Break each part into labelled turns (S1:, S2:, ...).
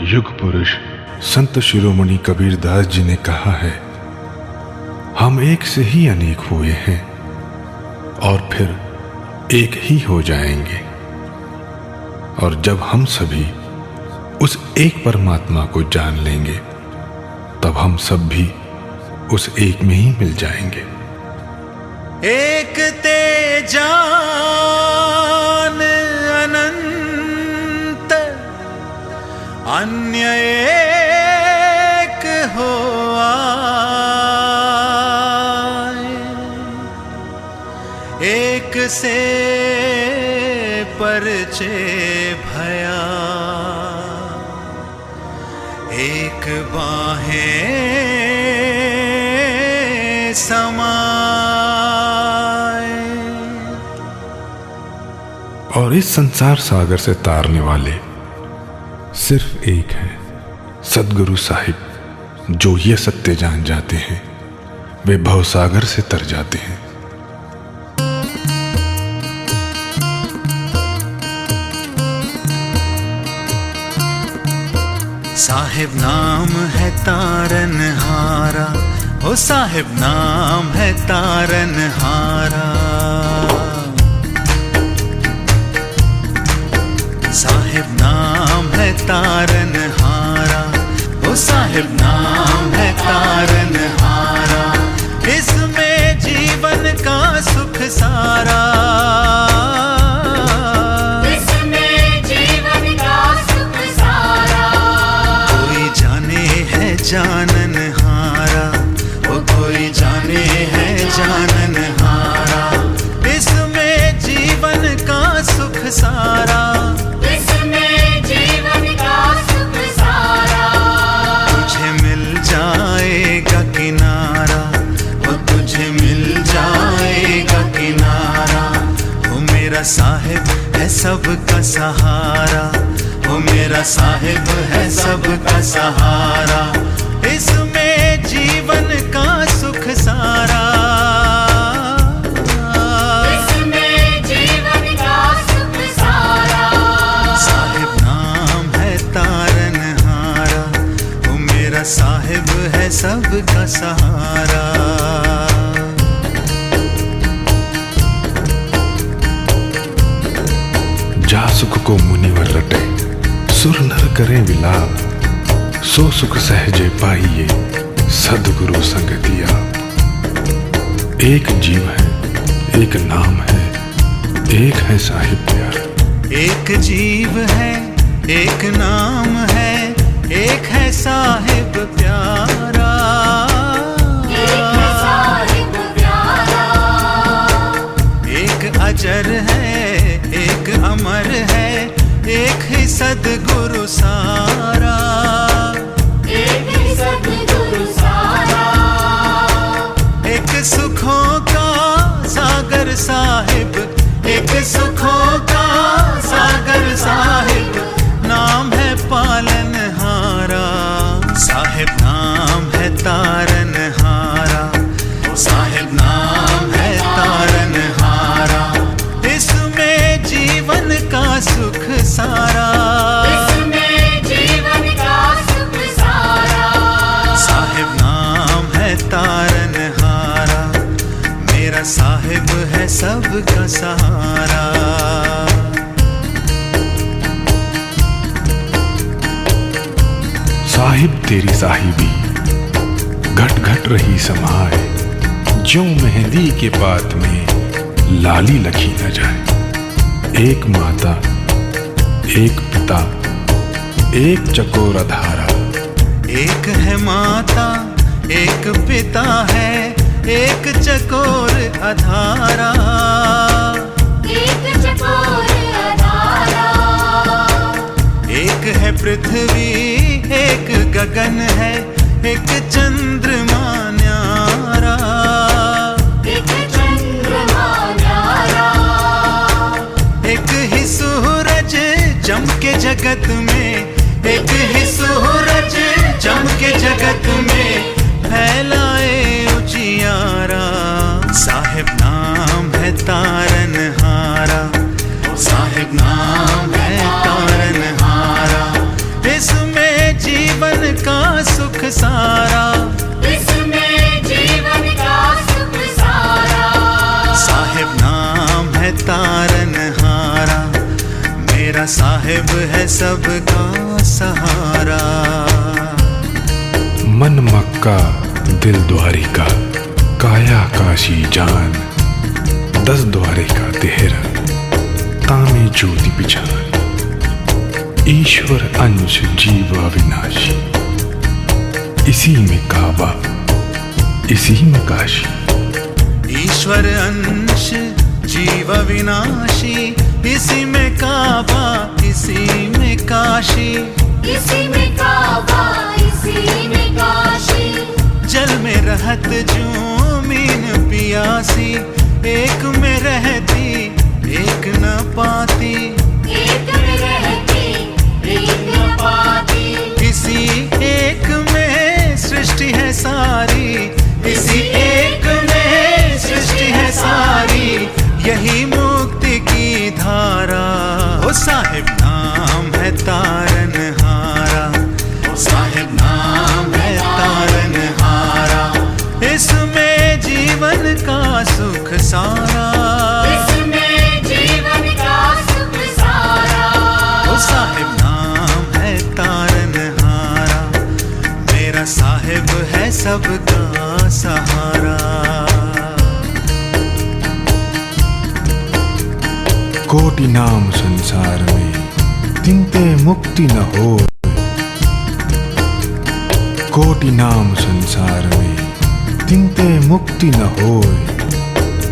S1: युग पुरुष संत शिरोमणि कबीरदास जी ने कहा है, हम एक से ही अनेक हुए हैं और फिर एक ही हो जाएंगे। और जब हम सभी उस एक परमात्मा को जान लेंगे तब हम सब भी उस एक में ही मिल जाएंगे।
S2: एक ते जान अनंत अन्य एक हो आए, एक से परिचय भया, एक बाहें समाए।
S1: और इस संसार सागर से तारने वाले सिर्फ एक हैं, सद्गुरु साहिब। जो ये सत्य जान जाते हैं वे भवसागर से तर जाते हैं।
S2: साहिब नाम है तारनहारा, हो साहिब नाम है तारनहारा। साहिब नाम है तारनहारा, हो साहिब नाम है तारनहारा। इसमें जीवन का सुख सारा, जाननहारा, वो कोई जाने है जाननहारा। इसमें जीवन का सुख सारा,
S3: इसमें जीवन का सुख सारा।
S2: तुझे मिल जाएगा किनारा, वो तुझे मिल जाएगा किनारा। वो मेरा साहिब है सबका सहारा, वो मेरा साहिब है सबका सहारा। इसमें जीवन का सुख सारा,
S3: इसमें जीवन का सुख सारा।
S2: साहिब नाम है तारनहारा, वो मेरा साहिब है सबका सहारा।
S1: जा सुख को मुनिवर रटे, सुर नर करें विलाप। सो सुख सहजे पाइए, सद्गुरु संग दिया। एक जीव है, एक नाम है, एक है साहिब प्यारा।
S2: एक जीव है, एक नाम है, एक है साहिब प्यारा।
S3: एक साहिब प्यारा,
S2: एक अजर है, एक अमर है, एक ही सद्गुरु सारा।
S3: एक ही सद्गुरु सारा।
S2: एक सुखों का सागर साहिब, एक सुखों का सागर साहिब। नाम है पालनहारा, साहिब नाम है तारनहारा, साहिब नाम है तारनहारा। इसमें जीवन का सुख सारा,
S3: इसमें जीवन का सुख सारा।
S2: साहिब नाम है तारनहारा, मेरा साहिब है सबका सहारा।
S1: साहिब तेरी साहिबी घट घट रही समाए, ज्यों मेहंदी के पात में लाली लखी न जाए। एक माता, एक पिता, एक चकोर धारा।
S2: एक है माता, एक पिता है, एक चकोर अधारा।
S3: एक चकोर अधारा,
S2: एक है पृथ्वी, एक गगन है, एक चंद्रमा न्यारा।
S3: एक चंद्रमा न्यारा।
S2: एक ही सूरज चमके जगत में, एक ही सूरज चमके जगत में, फैलाए उजियारा। साहिब नाम है तारनहारा, साहिब नाम है तारनहारा। इसमें सारा,
S3: इसमें जीवन का सुख सारा।
S2: साहिब नाम है तारनहारा, मेरा साहिब है सबका सहारा।
S1: मन मक्का दिल द्वारिका, काया काशी जान, 10 द्वारिका तेहरा, तामे ज्योति पिछान। ईश्वर अंश जीव अविनाशी, इसी में काबा, इसी में काशी।
S2: ईश्वर अंश जीव विनाशी, इसी में काबा, इसी में काशी।
S3: इसी में काबा, इसी में काशी।
S2: जल में रहत जूमीन पियासी, एक में रहती एक न पाती।
S3: एक में रहती एक न पाती।
S2: इसी एक में सृष्टि है सारी, इसी एक में सृष्टि है सारी। यही मुक्ति की धारा। ओ साहिब नाम है तारनहारा, ओ साहिब नाम है तारनहारा, इसमें जीवन का सुख सारा।
S3: इसमें जीवन का सुख सारा।
S2: ओ साहिब नाम है तारनहारा, मेरा साहिब है सबका सहारा।
S1: कोटि नाम संसार में, तिनते मुक्ति न हो। कोटि नाम संसार में, तिनते मुक्ति न होए।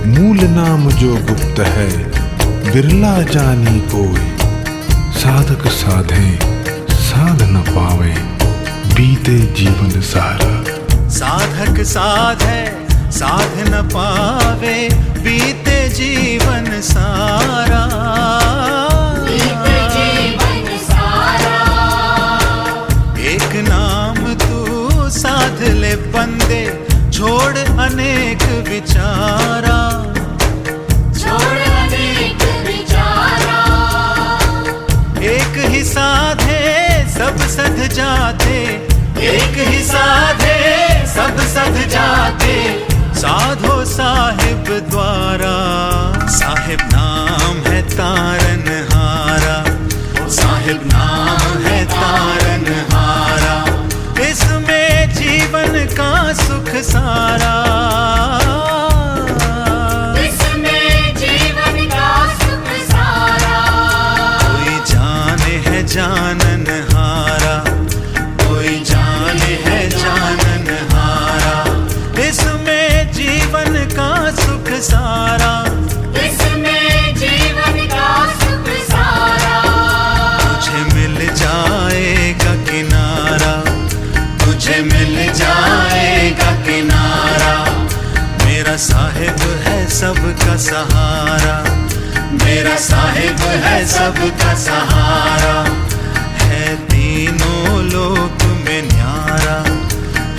S1: मूल नाम जो गुप्त है, बिरला जानी कोई। साधक साधे साध न पावे, बीते जीवन सारा।
S2: साधक साधे साध न पावे, बीते जीवन सारा।
S3: बीते जीवन सारा।
S2: एक नाम तू साध ले बंदे, छोड़ अनेक विचारा।
S3: छोड़ अनेक विचारा।
S2: एक ही साधे सब सध जाते, एक ही साधे सब सध जाते। साधो साहिब द्वारा, साहिब नाम है तारनहारा, ओ साहिब नाम है तारनहारा, इसमें जीवन का सुख सारा।
S3: इसमें जीवन का सुख सारा।
S2: कोई जाने है जाननहारा, कोई जाने है जाननहारा, इसमें जीवन का सुख सारा।
S3: इसमें जीवन का सुख सारा।
S2: तुझे मिल जाएगा किनारा, तुझे मिल जाएगा किनारा, मेरा साहिब है सबका सहारा, मेरा साहिब है सबका सहारा। है तीनों लोक में न्यारा,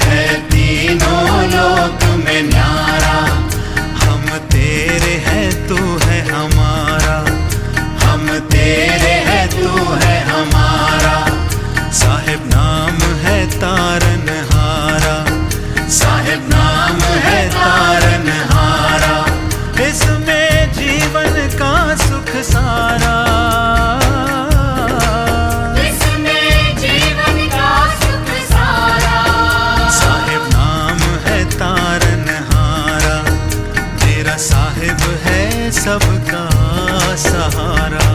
S2: है तीनों लोक में न्यारा। हम तेरे हैं तू है हमारा, हम तेरे हैं तू है हमारा। साहिब नाम है तारनहारा, साहिब नाम है तारनहारा, इसमें जीवन का सुख सारा।
S3: इसमें जीवन का सुख सारा।
S2: साहिब नाम है तारनहारा, मेरा साहिब है सबका सहारा।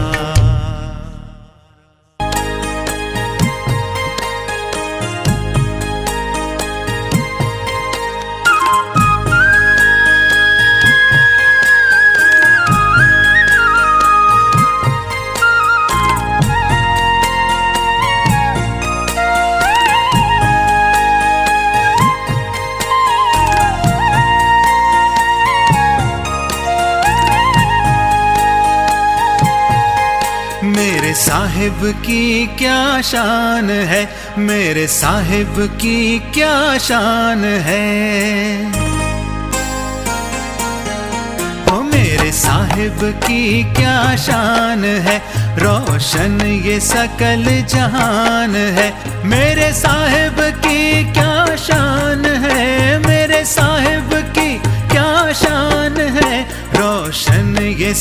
S2: मेरे साहिब की क्या शान है, मेरे साहिब की क्या शान है। ओ मेरे साहिब की क्या शान है, रोशन ये सकल जहान है। मेरे साहिब की क्या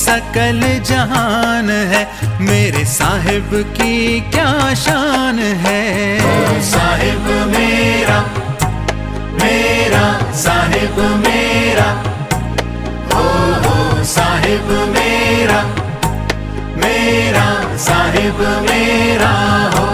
S2: सकल जहान है, मेरे साहिब की क्या शान है।
S3: साहिब मेरा, मेरा साहिब मेरा, हो साहिब मेरा, मेरा साहिब मेरा हो।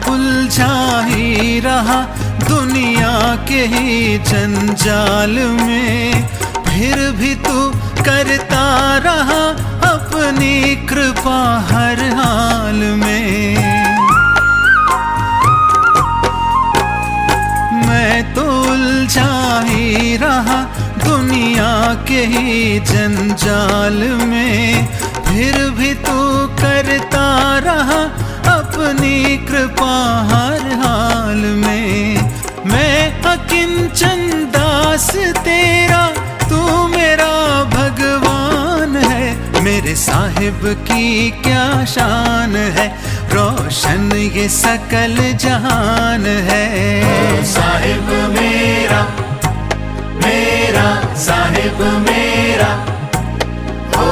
S2: उलझा ही रहा दुनिया के ही जंजाल में, फिर भी तू करता रहा अपनी कृपा हर हाल में। मैं तो उलझा ही रहा दुनिया के ही जंजाल में, फिर भी तू करता रहा अपनी कृपा हर हाल में। मैं अकिंचन दास तेरा, तू मेरा भगवान है, मेरे साहिब की क्या शान है, रोशन ये सकल जहान है।
S3: साहिब मेरा, मेरा साहिब मेरा, हो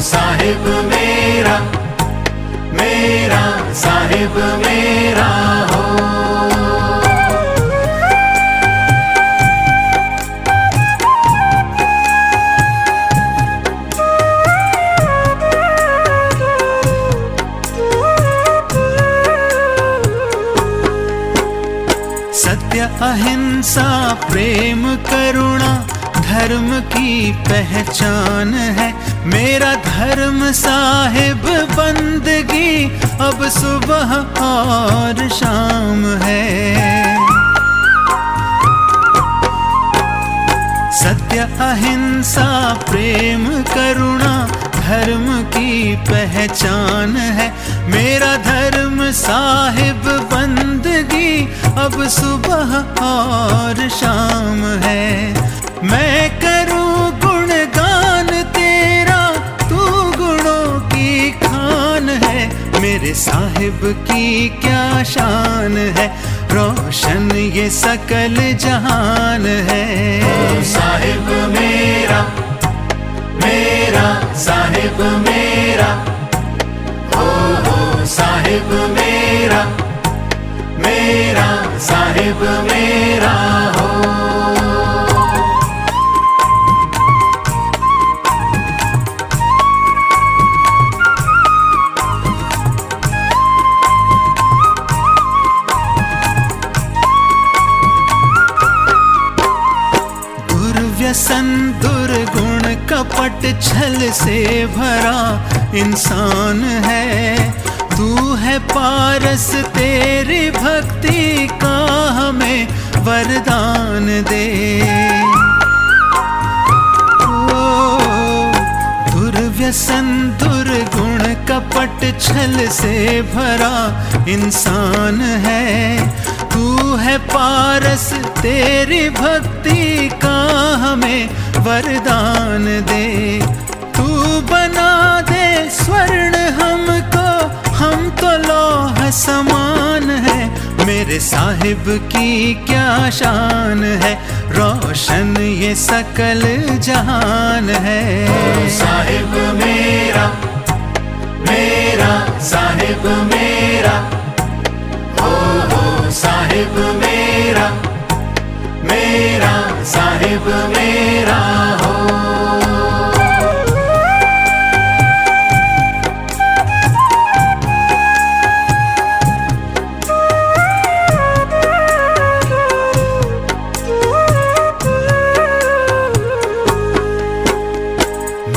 S3: साहिब मेरा, मेरा साहिब मेरा हो।
S2: सत्य अहिंसा प्रेम करुणा धर्म की पहचान है, मेरा धर्म साहिब बंदगी अब सुबह और शाम है। सत्य अहिंसा प्रेम करुणा धर्म की पहचान है, मेरा धर्म साहिब बंदगी अब सुबह और शाम है। मैं करूं गुणगान तेरा, तू गुणों की खान है, मेरे साहिब की क्या शान है, रोशन ये सकल जहान है।
S3: साहिब मेरा, मेरा साहिब मेरा, हो साहिब मेरा, मेरा साहिब मेरा हो।
S2: दुर्व्यसन दुर्गुण कपट छल से भरा इंसान है, तू है पारस तेरी भक्ति का हमें वरदान दे। दुर्व्यसन दुर्गुण कपट छल से भरा इंसान है, तू है पारस तेरी भक्ति का हमें वरदान दे। तू बना दे स्वर्ण हमको, हम तो लौह समान है, मेरे साहिब की क्या शान है, रोशन ये सकल जहान है।
S3: साहिब मेरा, मेरा साहिब मेरा, हो साहिब मेरा, मेरा साहिब मेरा हो।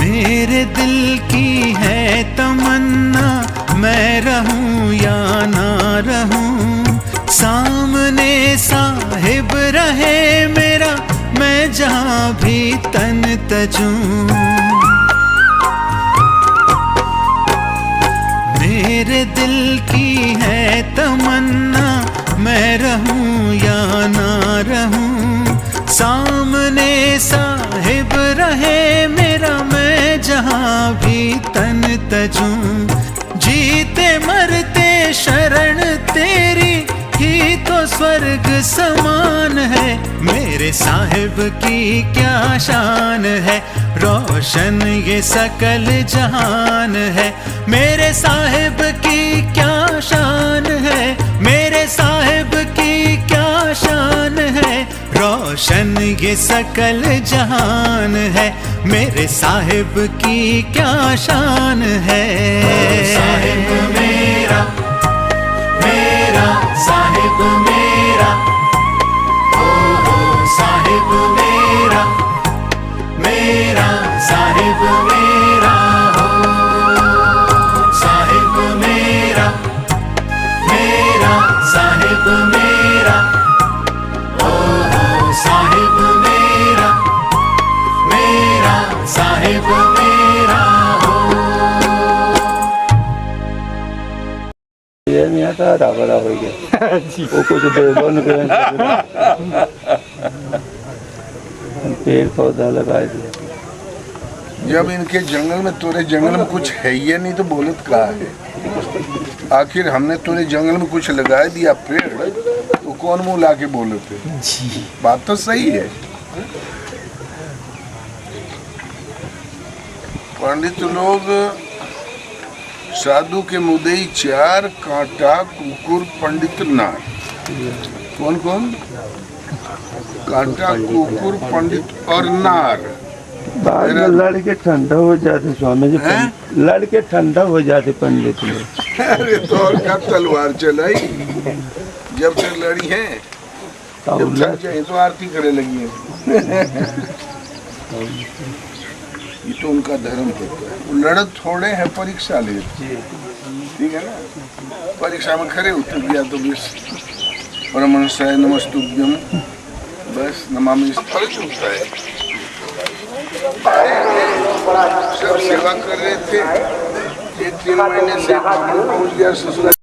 S2: मेरे दिल की है तमन्ना, मैं रहूं या ना रहूं, सामने साहिब रहे मेरा, मैं जहां भी तन तजूं। मेरे दिल की है तमन्ना, मैं रहूं या ना रहूं, सामने साहिब रहे मेरा, मैं जहां भी तन तजूं। जीते मरते शरण तेरी ही तो स्वर्ग समान है। मेरे साहिब की क्या शान है, रोशन ये सकल जहान है। मेरे साहिब की क्या शान है, मेरे साहिब की क्या शान है, रोशन ये सकल जहान है। मेरे साहिब की क्या शान है। साहिब मेरा, मेरा साहिब मेरा, ओ साहिब मेरा, मेरा साहिब मेरा, हो साहिब मेरा, मेरा साहिब मेरा, ओ साहिब मेरा, मेरा साहिब मेरा, हो।
S4: ये नहीं आता बड़ा हो गया वो कुछ दे दो न पेड़ पौधा लगाए थे।
S5: जब इनके जंगल में, तोरे जंगल में कुछ है ही नहीं तो बोलत का है। आखिर हमने तोरे जंगल में कुछ लगा दिया पेड़, तो कौन मुंह ला के बोलते। बात तो सही है। पंडित लोग साधु के मुदई चार, कांटा कुकुर पंडित नार। कौन कौन? कांटा कुकुर पंडित और नार।
S4: बाद में लड़के ठंडा हो जाते स्वामी जी, लड़के ठंडा हो जाते पंडित लोग।
S5: अरे तो और क्या तलवार चलाई, जब से लड़ी है, जब थक जाए तो आरती करे लगी है। ये तो उनका धर्म होता है। वो लड़त थोड़े हैं, परीक्षा ले, ठीक है ना। परीक्षा में खरे उतर गया तो बस परमहंसाय नमस्तुभ्यम, बस नमामि फर्ज होता है। सब सेवा कर रहे थे, 1-3 महीने से पहुंच गया ससुराल।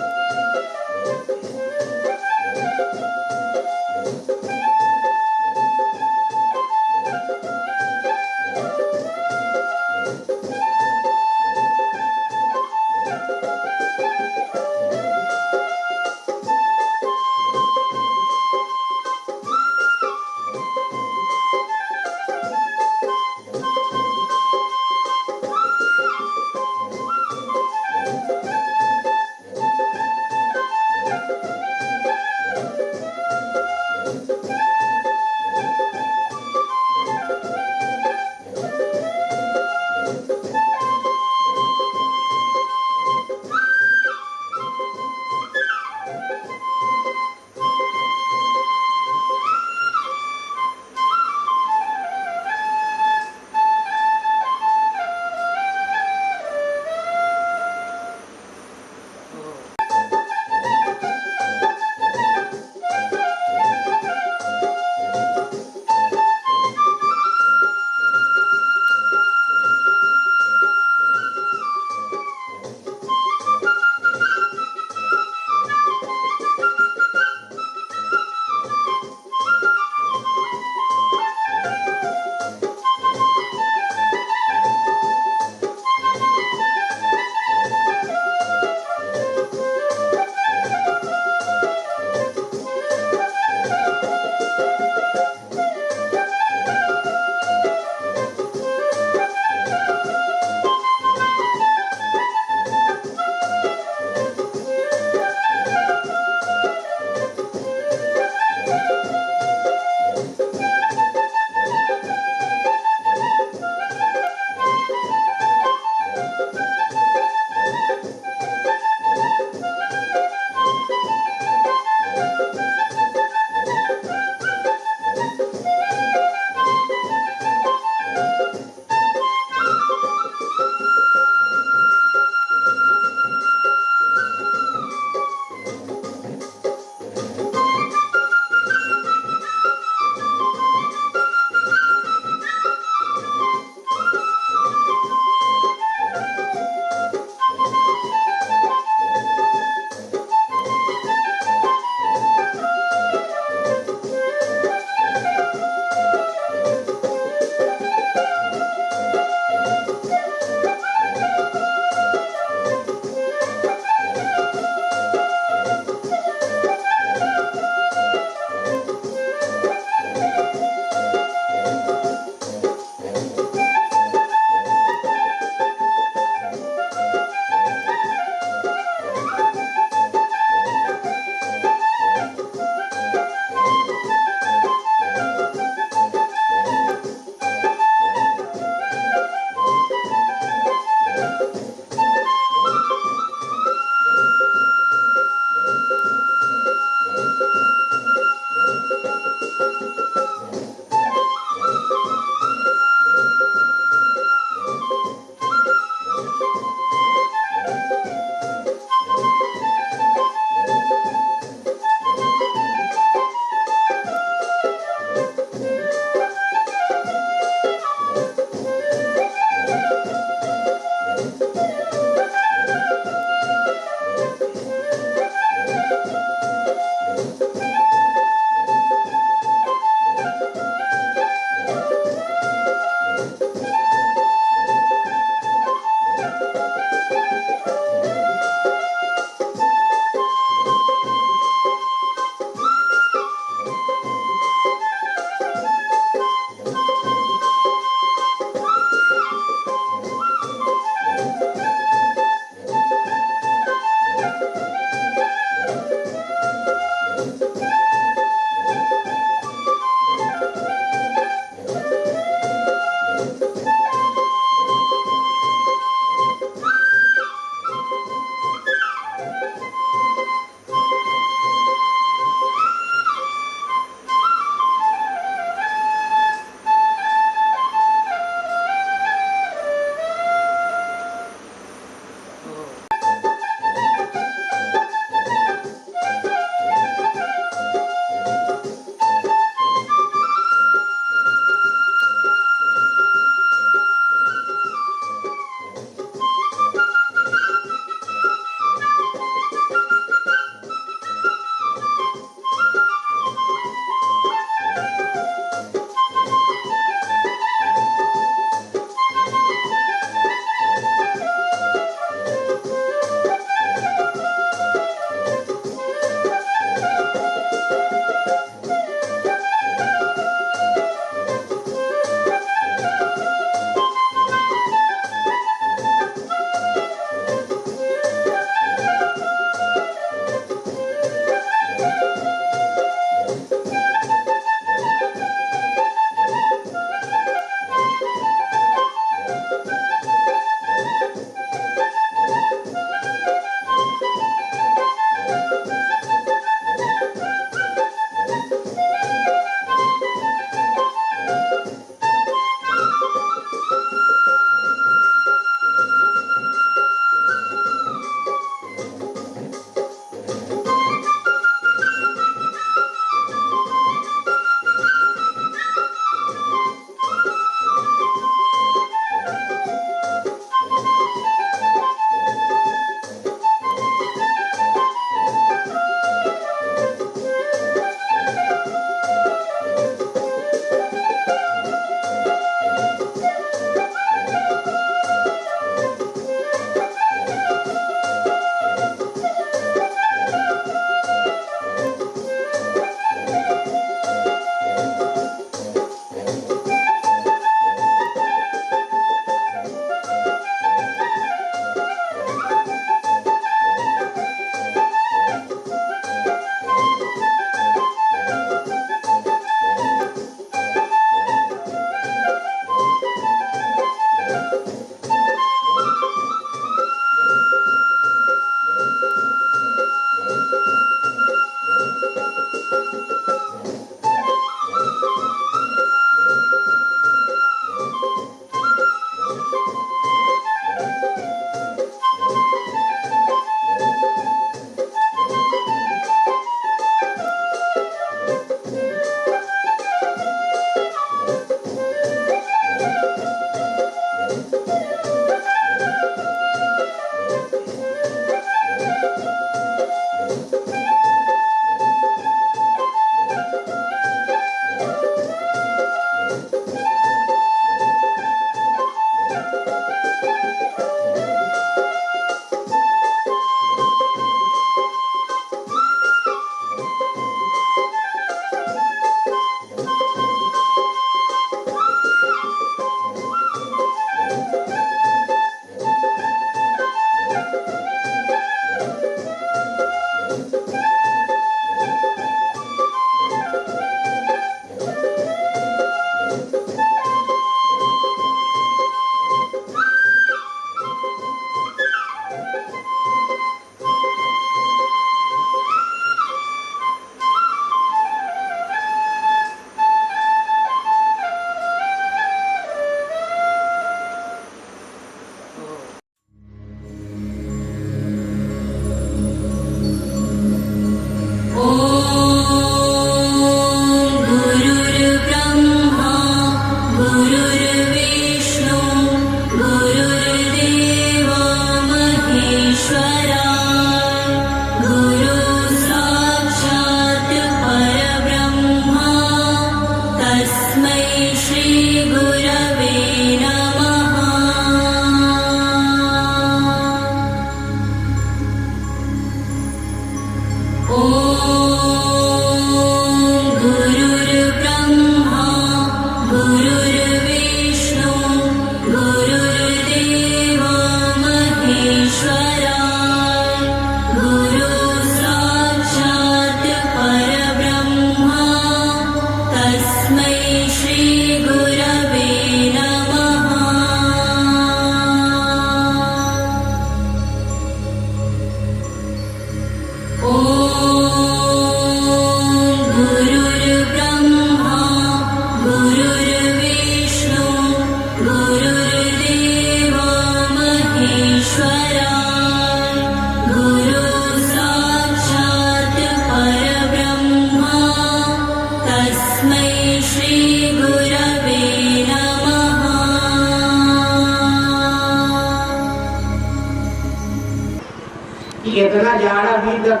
S6: इतना जाड़ा भी तक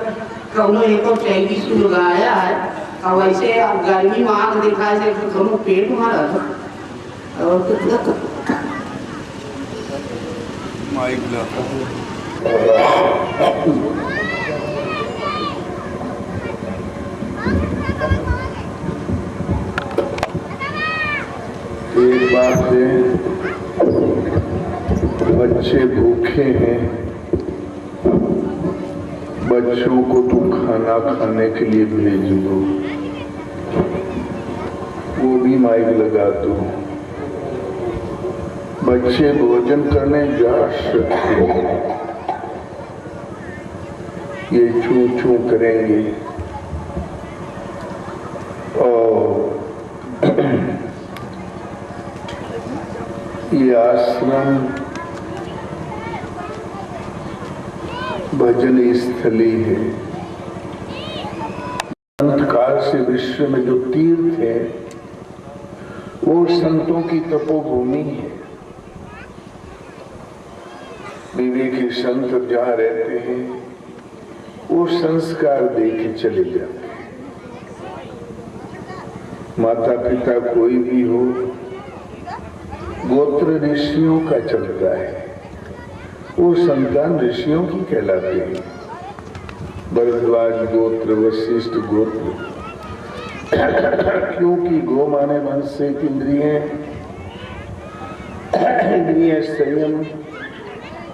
S6: कहूँ एक और टैंकी शुरू लगाया है और वैसे गर्मी में आग देखा से कहूँ पेट मारा था और
S5: माइक एक बात है, बच्चे भूखे हैं, बच्चों को तुम खाना खाने के लिए भेज दो, वो भी माइक लगा दो। बच्चे भोजन करने जा सकते हैं, ये चू चू करेंगे और ये आश्रम भजन स्थली है। संत काल से विश्व में जो तीर्थ है वो संतों की तपोभूमि है। विवेकी संत जहाँ रहते हैं वो संस्कार दे के चले जाते हैं। माता पिता कोई भी हो, गोत्र ऋषियों का चलता है, वो संतान ऋषियों की कहलाते हैं। भरद्वाज गोत्र, वशिष्ठ गोत्र, क्योंकि गो माने वंश से इंद्रिय संयम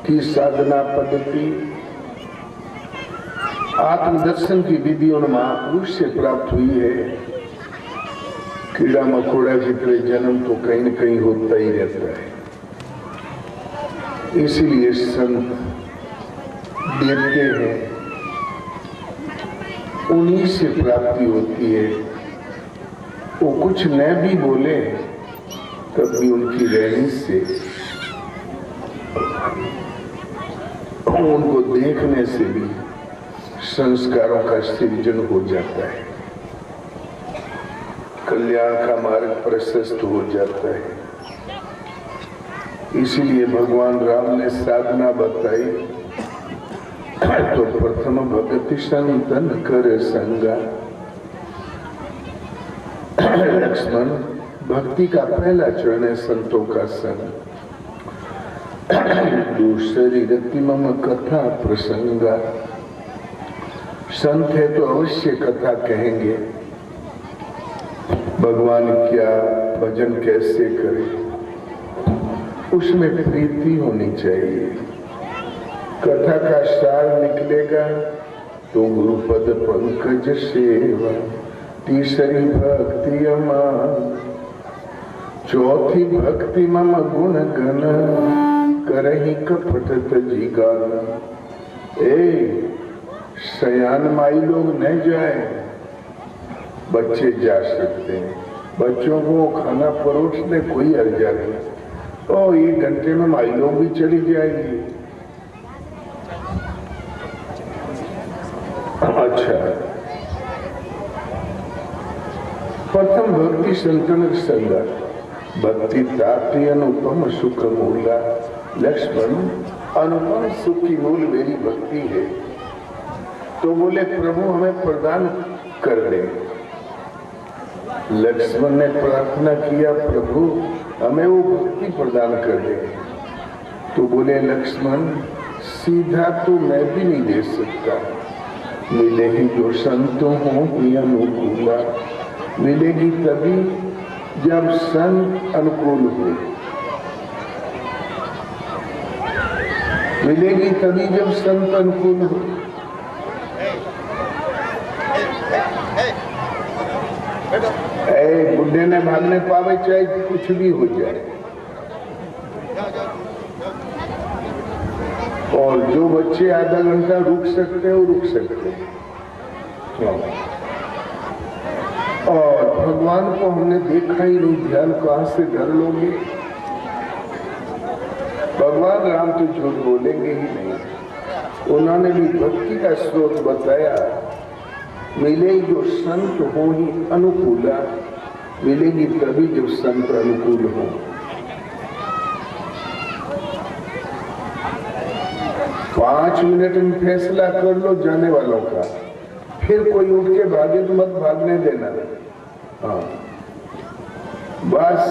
S5: की साधना पद्धति आत्मदर्शन की विधि उन महापुरुष से प्राप्त हुई है। कीड़ा मकोड़ा की तरह जन्म तो कहीं न कहीं होता ही रहता है, इसीलिए संत देते हैं, उन्हीं से प्राप्ति होती है। वो कुछ न भी बोले तब भी उनकी रहनी से, उनको देखने से भी संस्कारों का सृजन हो जाता है, कल्याण का मार्ग प्रशस्त हो जाता है। इसीलिए भगवान राम ने साधना बताई, तो प्रथम भक्ति संतन कर संगा। लक्ष्मण, भक्ति का पहला चरण है संतों का संग। दूसरी रति मम कथा प्रसंगा। संत है तो अवश्य कथा कहेंगे, भगवान क्या भजन कैसे करें, उसमें प्रीति होनी चाहिए। कथा का सार निकलेगा तो गुरुपद पंकज सेवा। तीसरी भक्ति अमान, चौथी भक्ति मम गुण गण। करही कपट तजी गाना। सयान माई लोग न जाए, बच्चे जा सकते हैं। बच्चों को खाना परोसने कोई अर्जा नहीं। और 1 घंटे में माई लोग भी चली जाएंगी। अच्छा, प्रथम भक्ति संतन संगा। भक्ति ताती अनुपम सुख मूला। लक्ष्मण, अनुपम सुख की मूल मेरी भक्ति है। तो बोले प्रभु हमें प्रदान कर दे। लक्ष्मण ने प्रार्थना किया, प्रभु हमें वो भक्ति प्रदान कर दे। तो बोले लक्ष्मण, सीधा तो मैं भी नहीं दे सकता, मिलेगी जो संतों हो ही अनुकूला। मिलेगी तभी जब संत अनुकूल हो, मिलेगी तभी जब संत अनुकूल हो। बुढ़े ने भागने पावे चाहे कुछ भी हो जाए। और जो बच्चे आधा घंटा रुक सकते हैं वो रुक सकते हैं। और भगवान को हमने देखा ही नहीं, ध्यान कहां से कर लोगे। भगवान राम तो झूठ बोलेंगे ही नहीं। उन्होंने भी भक्ति का स्रोत बताया। मिले जो संत हो ही अनुकूला। मिलेगी तभी जब संत अनुकूल हो। 5 मिनट में फैसला कर लो जाने वालों का, फिर कोई उठ के भागे तो मत भागने देना। हाँ बस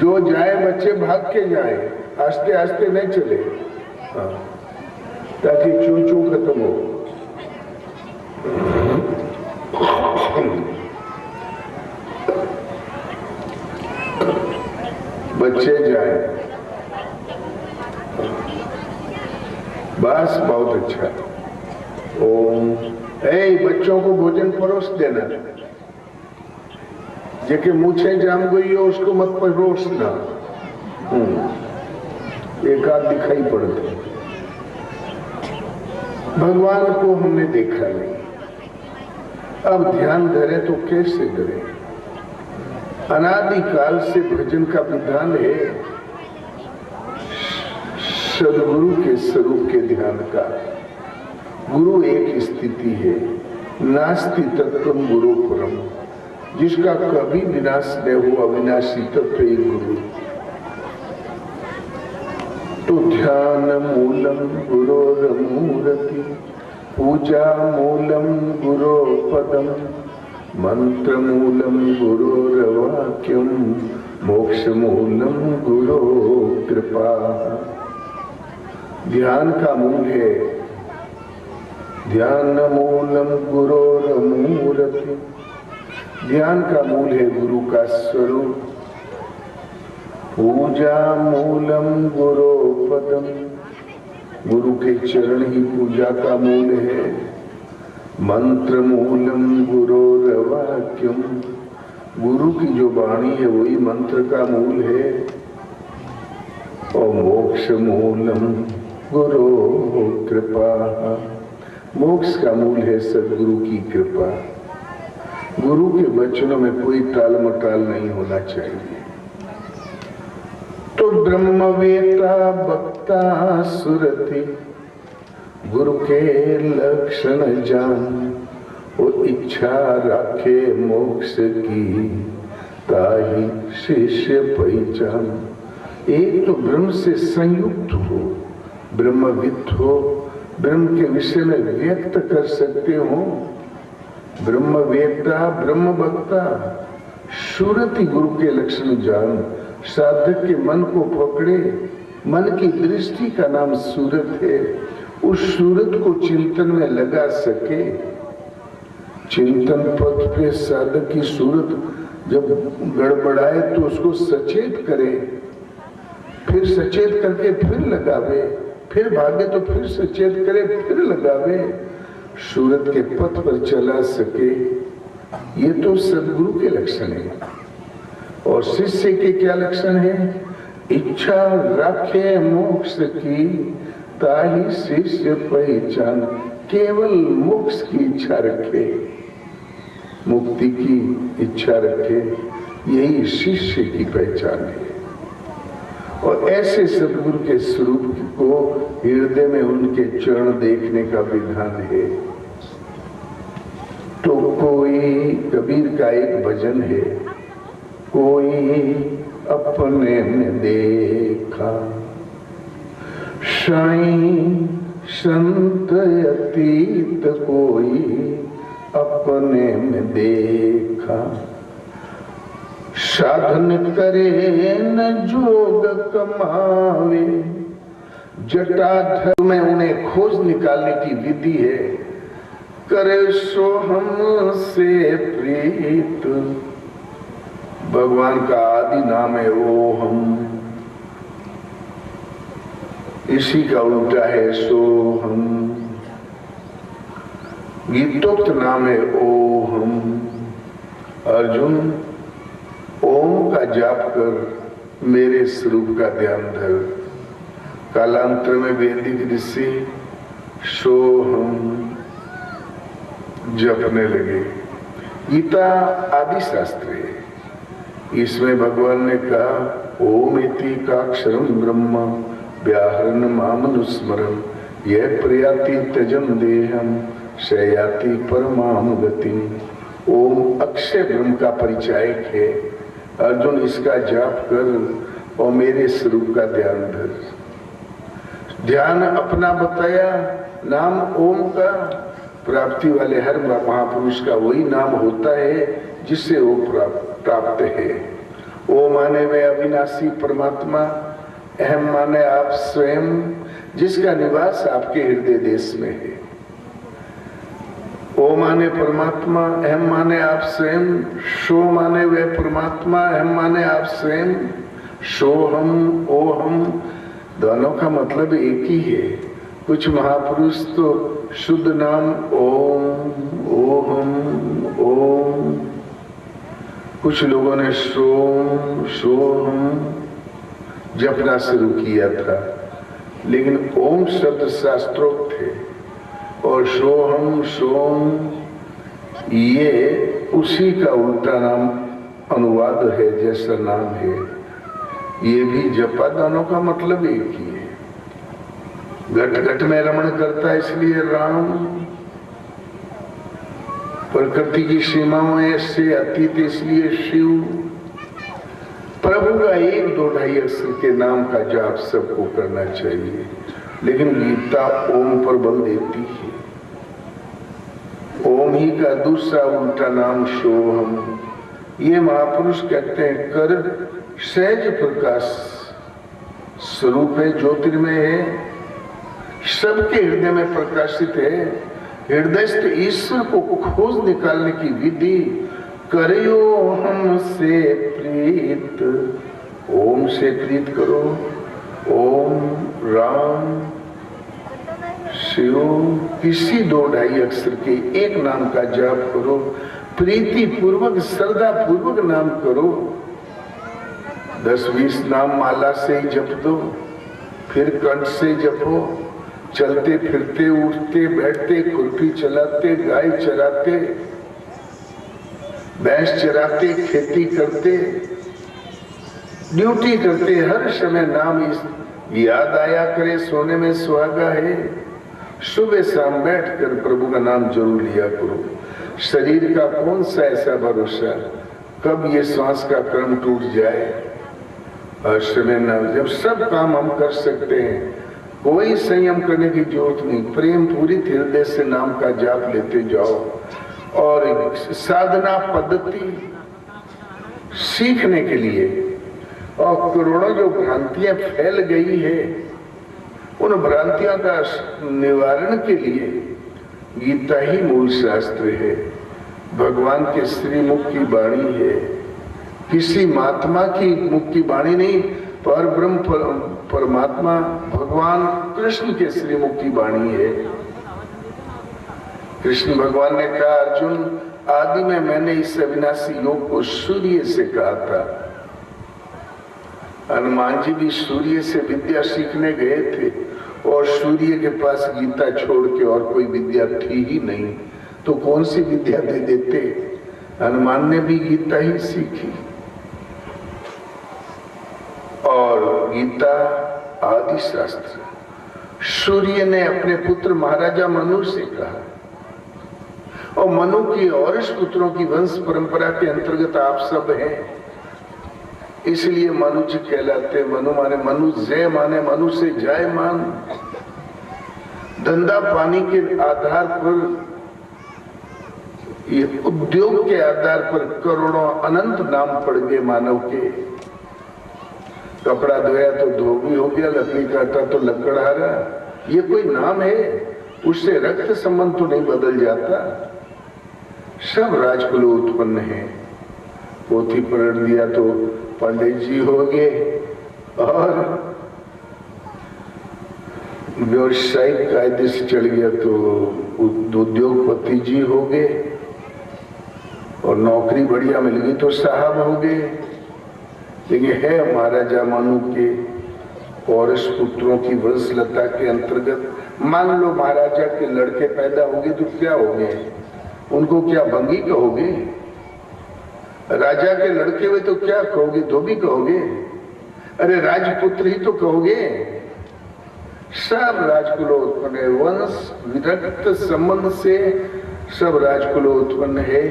S5: जो जाए बच्चे भाग के जाए, आस्ते आस्ते नहीं चले। हाँ ताकि चू चू खत्म हो। बच्चे जाए बस, बहुत अच्छा। ओम बच्चों को भोजन परोस देना, जेके मूछे जाम गई हो उसको मत परोसना। एक आध दिखाई पड़ते। भगवान को हमने देखा नहीं, अब ध्यान धरे तो कैसे धरे? अनादिकाल से भजन का विधान है सदगुरु के स्वरूप के ध्यान का। गुरु एक स्थिति है, नास्ति तत्त्वम गुरु परम, जिसका कभी विनाश न हो, अविनाशी तत्व एक गुरु। तो ध्यान मूलम गुरोरमूर्ति, पूजा मूलम गुरो पदम, मंत्र मूलम गुरोरवाक्यम, मोक्ष मूलम गुरो कृपा। ध्यान का मूल है, ध्यान मूलम गुरोरमूर्ति, ध्यान का मूल है गुरु का स्वरूप। पूजा मूलम गुरो पदम, गुरु के चरण ही पूजा का मूल है। मंत्र मूलम गुरोरवाक्यम, गुरु की जो वाणी है वही मंत्र का मूल है। और मोक्ष मूलम गुरो कृपा, मोक्ष का मूल है सदगुरु की कृपा। गुरु के वचनों में कोई टाल मटाल नहीं होना चाहिए। तो ब्रह्मवेता वक्ता सुरति, गुरु के लक्षण जान, वो इच्छा रखे मोक्ष की, ताही शिष्य पहचान। एक तो ब्रह्म से संयुक्त हो, ब्रह्मविद हो, ब्रह्म के विषय में व्यक्त कर सकते हो। ब्रह्मवेता ब्रह्म वक्ता सुरति, गुरु के लक्षण जान, साधक के मन को पकड़े। मन की दृष्टि का नाम सूरत है, उस सूरत को चिंतन में लगा सके। चिंतन पथ पे साधक की सूरत जब गड़बड़ाए तो उसको सचेत करे, फिर सचेत करके फिर लगावे, फिर भागे तो फिर सचेत करे, फिर लगावे, सूरत के पथ पर चला सके। ये तो सदगुरु के लक्षण है। और शिष्य के क्या लक्षण है? इच्छा रखे मोक्ष की, ताही शिष्य पहचान। केवल मोक्ष की इच्छा रखे, मुक्ति की इच्छा रखे, यही शिष्य की पहचान है। और ऐसे सदगुरु के स्वरूप को हृदय में उनके चरण देखने का विधान है। तो कोई कबीर का एक भजन है, कोई अपने में देखा, साईं संत अतीत कोई अपने में देखा। साधन करे न जोग कमावे, जटाधर में उन्हें खोज निकालने की विधि है। करे सो हमसे प्रीत, भगवान का आदि नाम है ओहम, इसी का उल्टा है सोहम। गीतोक्त नाम है ओहम। अर्जुन ओम का जाप कर मेरे स्वरूप का ध्यान धर। कालांतर में वैदिक ऋषि सोहम जपने लगे। गीता आदि शास्त्र है, इसमें भगवान ने कहा ओम इति काक्षरम ब्रह्म व्याहरण मामनुस्मरण, यह प्रयाति त्यजम देहम शयाति परमाम गति। ओम अक्षय ब्रह्म का परिचायक है। अर्जुन इसका जाप कर और मेरे स्वरूप का ध्यान धर। ध्यान अपना बताया, नाम ओम का। प्राप्ति वाले हर महापुरुष का वही नाम होता है जिससे वो प्राप्त है। ओ माने वे अविनाशी परमात्मा, अहम माने आप स्वयं, जिसका निवास आपके हृदय देश में है। ओ माने परमात्मा, अहम माने आप स्वयं, शो माने वे परमात्मा, अहम माने आप स्वयं, शोहम ओहम, दोनों का मतलब एक ही है। कुछ महापुरुष तो शुद्ध नाम ओम ओहम ओम, कुछ लोगों ने सोम सोहम जपना शुरू किया था, लेकिन ओम शब्द शास्त्रोक्त है और सोहम सोम ये उसी का उल्टा नाम अनुवाद है, जैसा नाम है। ये भी जपा, दोनों का मतलब एक ही है। घट घट में रमण करता है इसलिए राम, प्रकृति की सीमाओं से अतीत इसलिए शिव। प्रभु का 1, 2, 2.5 अक्षर के नाम का जाप सबको करना चाहिए, लेकिन गीता ओम पर बल देती है। ओम ही का दूसरा उल्टा नाम सोहम। ये महापुरुष कहते हैं कर सहज प्रकाश स्वरूप है, ज्योतिर्मय है, सबके हृदय में प्रकाशित है। हृदयस्थ ईश्वर को खोज निकालने की विधि करियो हमसे प्रीत, ओम से प्रीत करो। ओम राम शिव किसी 2, 2.5 अक्षर के एक नाम का जाप करो, प्रीति पूर्वक श्रद्धा पूर्वक नाम करो। 10-20 नाम माला से ही जप दो, फिर कंठ से जपो। चलते फिरते उठते बैठते, खुरपी चलाते, गाय चराते, भैंस चराते, खेती करते, ड्यूटी करते, हर समय नाम याद आया करे। सोने में सुहागा है, सुबह शाम बैठकर प्रभु का नाम जरूर लिया करो। शरीर का कौन सा ऐसा भरोसा कब ये श्वास का क्रम टूट जाए। हर समय नाम, जब सब काम हम कर सकते हैं, कोई संयम करने की जरूरत नहीं। प्रेम पूरी हृदय से नाम का जाप लेते जाओ। और साधना पद्धति सीखने के लिए, और करोड़ों जो भ्रांतियां फैल गई है, उन भ्रांतियों का निवारण के लिए गीता ही मूल शास्त्र है, भगवान के श्रीमुख की वाणी है। किसी महात्मा की मुख की वाणी नहीं, पर ब्रह्म परमात्मा भगवान कृष्ण के श्रीमुख की वाणी है। कृष्ण भगवान ने कहा, अर्जुन आदि में मैंने इस अविनाशी योग को सूर्य से कहा था। हनुमान जी भी सूर्य से विद्या सीखने गए थे, और सूर्य के पास गीता छोड़ के और कोई विद्या थी ही नहीं, तो कौन सी विद्या दे देते। हनुमान ने भी गीता ही सीखी, और गीता आदि शास्त्र। सूर्य ने अपने पुत्र महाराजा मनु से कहा, और मनु की और इस पुत्रों की वंश परंपरा के अंतर्गत आप सब हैं, इसलिए मनुज कहलाते। मनु माने मनु, जय माने मनु से जायमान। धंधा पानी के आधार पर, ये उद्योग के आधार पर करोड़ों अनंत नाम पड़ गए मानव के। कपड़ा धोया तो धोबी हो गया, लकड़ी काटा तो लकड़हारा। ये कोई नाम है? उससे रक्त संबंध तो नहीं बदल जाता। सब राजकुल उत्पन्न है। पोथी पढ़ दिया तो पंडित जी हो गए, और व्यवसायिक कायदे से चल गया तो उद्योगपति जी हो गए, और नौकरी बढ़िया मिल गई तो साहब हो गए। लेकिन है महाराजा मनु के और इस पुत्रों की वंशलता के अंतर्गत, मान लो महाराजा के लड़के पैदा होंगे तो क्या होंगे? उनको क्या भंगी कहोगे? राजा के लड़के हुए तो क्या कहोगे? धोबी कहोगे? अरे राजपुत्र ही तो कहोगे। सब राजकुलों उत्पन्न है, वंश विरक्त संबंध से सब राजकुलों उत्पन्न है।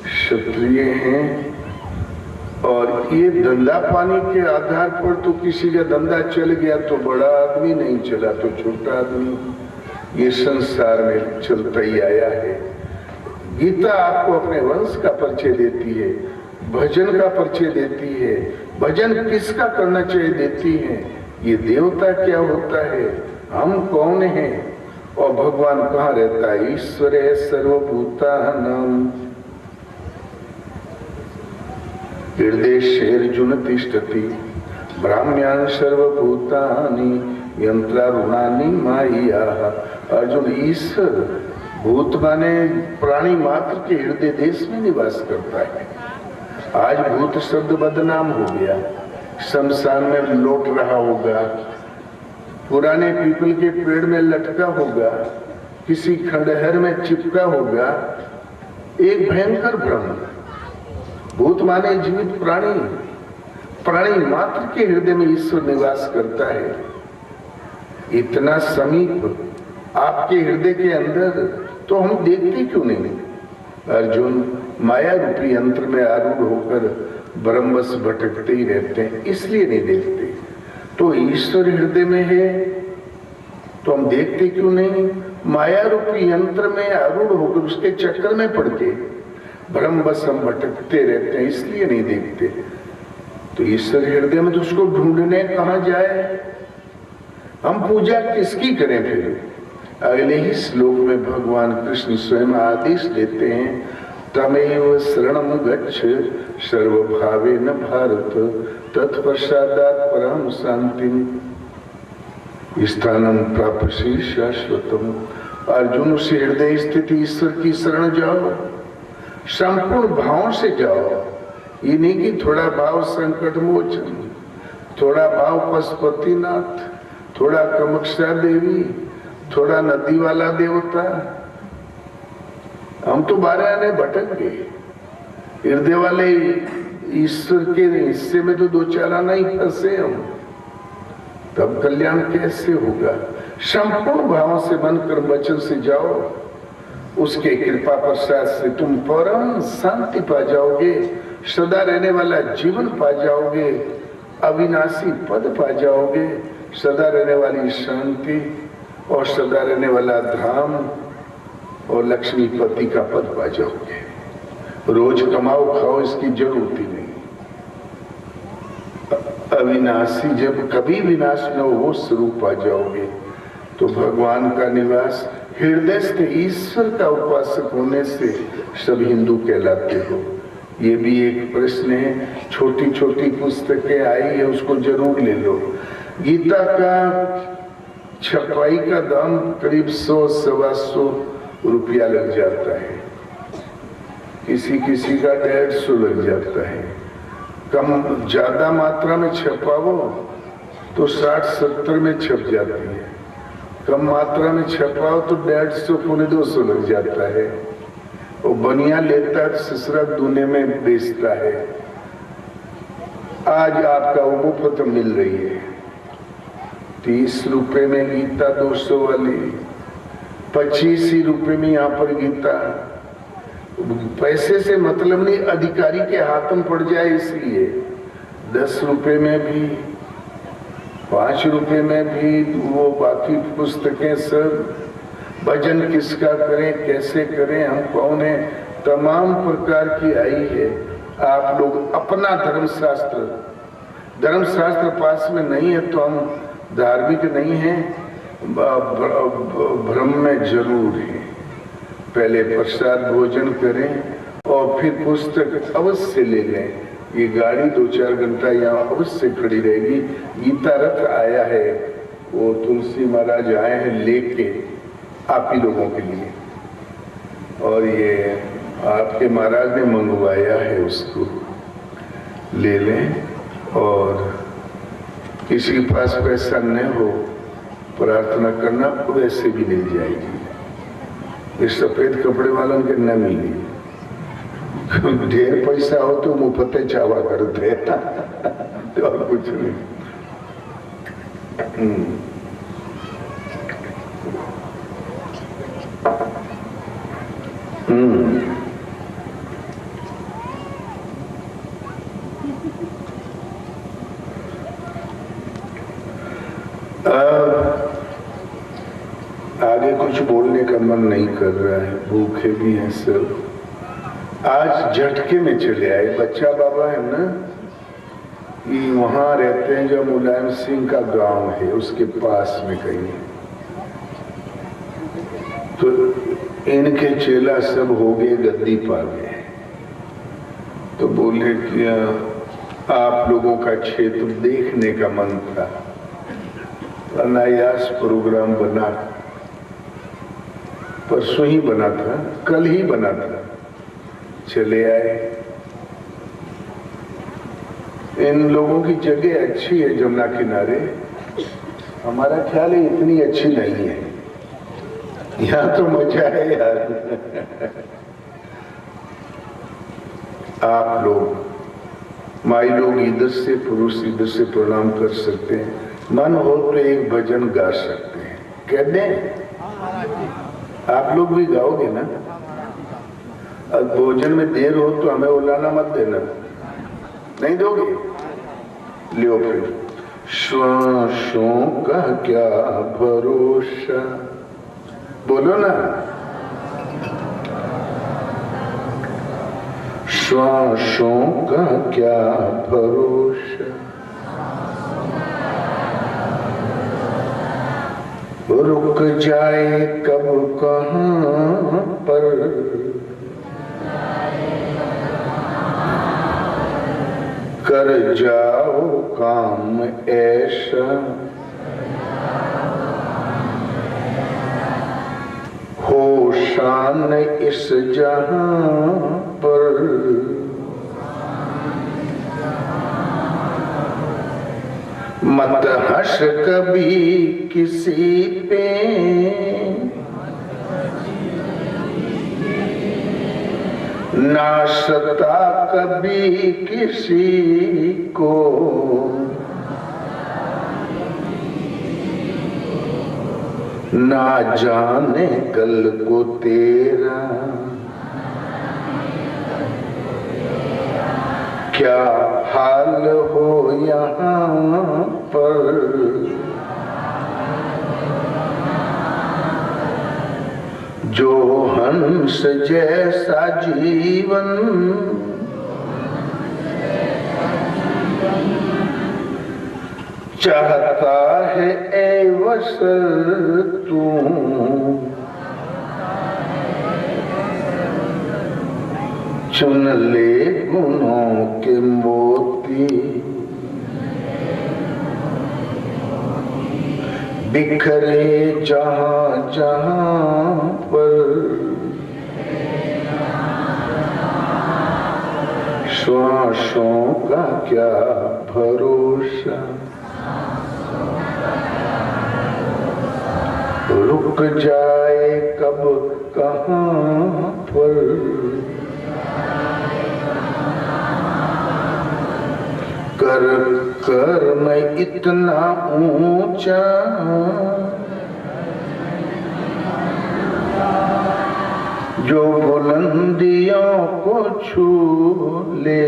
S5: क्षत्रिय हैं, और ये धंधा पानी के आधार पर तो किसी का धंधा चल गया तो बड़ा आदमी, नहीं चला तो छोटा आदमी, ये संसार में चलता ही आया है। गीता आपको अपने वंश का परिचय देती है, भजन का परिचय देती है, भजन किसका करना चाहिए देती है, ये देवता क्या होता है, हम कौन हैं और भगवान कहाँ रहता है। ईश्वर है सर्वभूतानां हृदयेर्जुन तिष्ठति ब्राह्म्यान् सर्वभूतानि यंत्रारूणानि माया। अर्जुन, ईश्वर भूत माने प्राणी मात्र के हृदय देश में निवास करता है। आज भूत शब्द बदनाम हो गया, शमशान में लौट रहा होगा, पुराने पीपल के पेड़ में लटका होगा, किसी खंडहर में चिपका होगा। एक भयंकर भ्रम। भूत माने जीवित प्राणी, प्राणी मात्र के हृदय में ईश्वर निवास करता है। इतना समीप आपके हृदय के अंदर, तो हम देखते क्यों नहीं? अर्जुन, माया रूपी यंत्र में आरूढ़ होकर ब्रह्मवश भटकते ही रहते हैं, इसलिए नहीं देखते। तो ईश्वर हृदय में है तो हम देखते क्यों नहीं? माया रूपी यंत्र में आरूढ़ होकर उसके चक्कर में पड़ के ब्रह्मवश हम भटकते रहते हैं, इसलिए नहीं देखते। तो ईश्वर हृदय में तो उसको ढूंढने कहाँ जाए? हम पूजा किसकी करें फिर? अगले ही श्लोक में भगवान कृष्ण स्वयं आदेश देते हैं, तमेव शरणं गच्छ सर्वभावेन भारत तत्पश्चात् परम शांतिं स्थानं प्राप्यसि शाश्वतम्। अर्जुन, उस हृदय स्थित ईश्वर की शरण जाओ, संपूर्ण भाव से जाओ। ये नहीं कि थोड़ा भाव संकट मोचन, थोड़ा भाव पशुपतिनाथ, थोड़ा कामाक्षा देवी, थोड़ा नदी वाला देवता। हम तो 12 आने भटक गए। हृदय वाले ईश्वर के हिस्से में तो 2-4 आना ही फंसे हम, तब कल्याण कैसे होगा? संपूर्ण भाव से मन कर्म वचन से जाओ, उसके कृपा प्रसाद से तुम परम शांति पा जाओगे, सदा रहने वाला जीवन पा जाओगे, अविनाशी पद पा जाओगे, सदा रहने वाली शांति और सदा रहने वाला धाम और लक्ष्मीपति का पद पा जाओगे। रोज कमाओ खाओ इसकी जरूरत ही नहीं। अविनाशी जब कभी विनाश न हो वो स्वरूप पा जाओगे। तो भगवान का निवास हृदयस्थ ईश्वर का उपासक होने से सब हिंदू कहलाते हो। ये भी एक प्रश्न है, छोटी छोटी पुस्तकें आई है, उसको जरूर ले लो। गीता का छपाई का दाम करीब 100-125 रुपया लग जाता है, किसी किसी का 150 लग जाता है। कम ज्यादा मात्रा में छपाओ तो 60-70 में छप जाती है, कम मात्रा में छपाओ तो 150-200 लग जाता है। वो बनिया लेता है ससुरा दूने में बेचता है। आज आपका वो मुफ्त मिल रही है, 30 रुपए में गीता 200 वाली, 25 ही रुपए में यहाँ पर गीता। पैसे से मतलब नहीं, अधिकारी के हाथ में पड़ जाए इसलिए 10 रुपए में भी, 5 रुपए में भी वो बाकी पुस्तकें सब। भजन किसका करें, कैसे करें, हम कौन है, तमाम प्रकार की आई है। आप लोग अपना धर्मशास्त्र पास में नहीं है तो हम धार्मिक नहीं है, भ्रम में जरूर है। पहले प्रसाद भोजन करें और फिर पुस्तक अवश्य ले लें। ये गाड़ी 2-4 घंटा यहाँ अवश्य खड़ी रहेगी। गीता रथ आया है, वो तुलसी महाराज आए हैं लेके आप ही लोगों के लिए, और ये आपके महाराज ने मंगवाया है, उसको ले लें। और किसी के पास पैसा न हो, प्रार्थना करना वैसे भी मिल जाएगी। इस सफेद कपड़े वालों के न मिली, ढेर पैसा हो तो मुफ्त चावा करते तो और कुछ नहीं। बोलने का मन नहीं कर रहा है, भूखे भी हैं सब। आज झटके में चले आए। बच्चा बाबा है ना, ये वहां रहते हैं जो मुलायम सिंह का गांव है, उसके पास में कहीं। तो इनके चेला सब हो गए, गद्दी पा गए। तो बोले कि आप लोगों का क्षेत्र देखने का मन था, अनायास प्रोग्राम बना, परसों ही बना था, कल ही बना था, चले आए। इन लोगों की जगह अच्छी है जमुना किनारे, हमारा ख्याल है इतनी अच्छी नहीं है। यहाँ तो मजा है यार। आप लोग माई लोग इधर से, पुरुष इधर से प्रणाम कर सकते हैं। मन हो तो एक भजन गा सकते हैं, कह दें? आप लोग भी गाओगे ना? अब भोजन में देर हो तो हमें उलाना मत देना, नहीं दोगे? लियो फिर। श्वासों का क्या भरोसा, बोलो ना। श्वासों का क्या भरोसा, रुक जाए कब कहाँ पर, कर जाओ काम ऐसा, हो शान इस जहां पर, मत हंस कभी किसी पे, ना सता कभी किसी को, ना जाने कल को तेरा क्या हाल हो यहाँ पर, जो हंस जैसा जीवन चाहता है ए वसल तू, चुन ले गुनों के मोती, बिखरे जहां जहां पर, श्वासों का क्या भरोसा, रुक जाए कब कहाँ पर, कर कर मैं इतना ऊंचा, जो बुलंदियों को छू ले,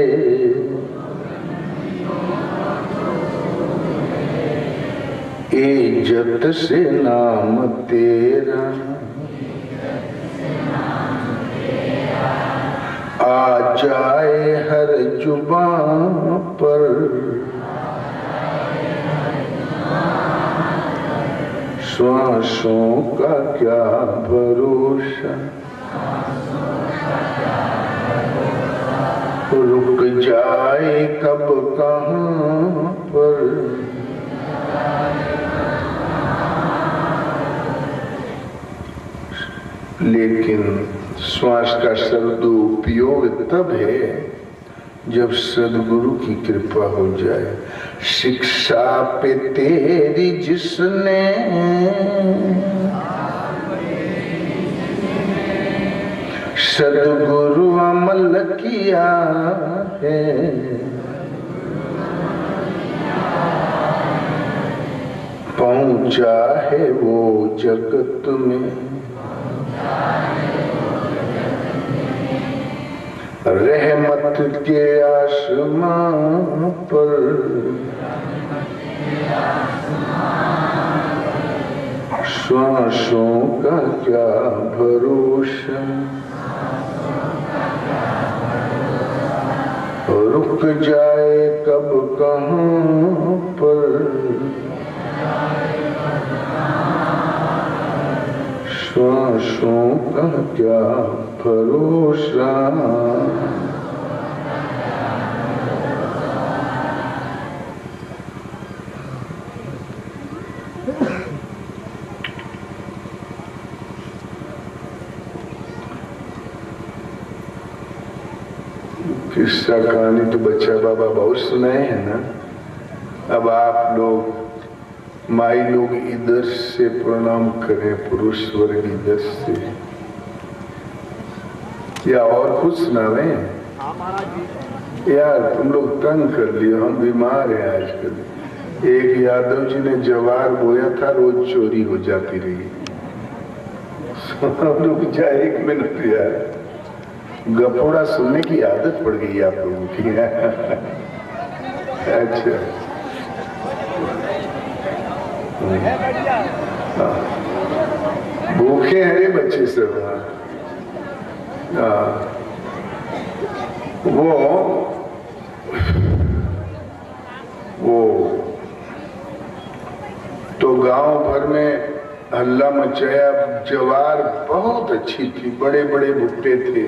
S5: इज्जत से नाम तेरा आ जाए हर जुबान पर, श्वासों का क्या भरोसा, रुक जाए कब कहाँ पर, लेकिन श्वास का शब्द उपयोग तब है जब सदगुरु की कृपा हो जाए। शिक्षा पे तेरी जिसने सदगुरु अमल किया है, पहुंचा है वो जगत में, रहमत के आसमां पर, श्वासों का क्या भरोसा, रुक जाए कब कहाँ पर, श्वासों का क्या भरोसा। किस्सा कहानी तो बच्चा बाबा बहुत सुनाए हैं ना। अब आप लोग माई लोग इधर से प्रणाम करें, पुरुष वर्ग इधर से, या और कुछ सुनावे यार। तुम लोग तंग कर लिए, हम बीमार हैं आजकल। एक यादव जी ने जवार बोया था, रोज चोरी हो जाती रही। हम लोग जाए 1 मिनट यार, गपोड़ा सुनने की आदत पड़ गई आप लोगों की। अच्छा भूखे हैं रे बच्चे सब। वो तो गांव भर में हल्ला मचाया। जवार बहुत अच्छी थी, बड़े बड़े भुट्टे थे,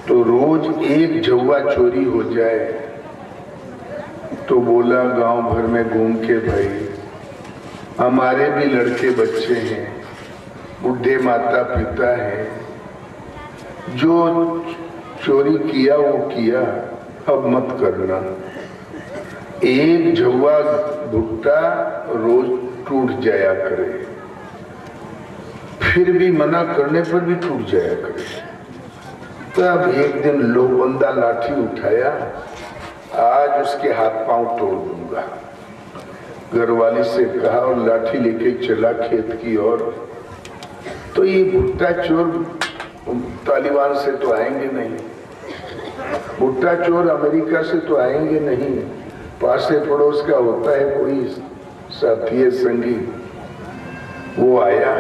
S5: तो रोज एक जौवा चोरी हो जाए तो बोला गांव भर में घूम के, भाई हमारे भी लड़के बच्चे हैं, बुढ़े माता पिता हैं, जो चोरी किया वो किया, अब मत करना। एक जौवा भुट्टा रोज टूट जाया करे, फिर भी मना करने पर भी टूट जाया करे। तब एक दिन लोबंदा लाठी उठाया, आज उसके हाथ पांव तोड़ दूंगा। घरवाली से कहा और लाठी लेके चला खेत की ओर। तो ये भुट्टा चोर तालिबान से तो आएंगे नहीं, भुट्टा चोर अमेरिका से तो आएंगे नहीं, पासे पड़ोस का होता है कोई साथी संगी, वो आया।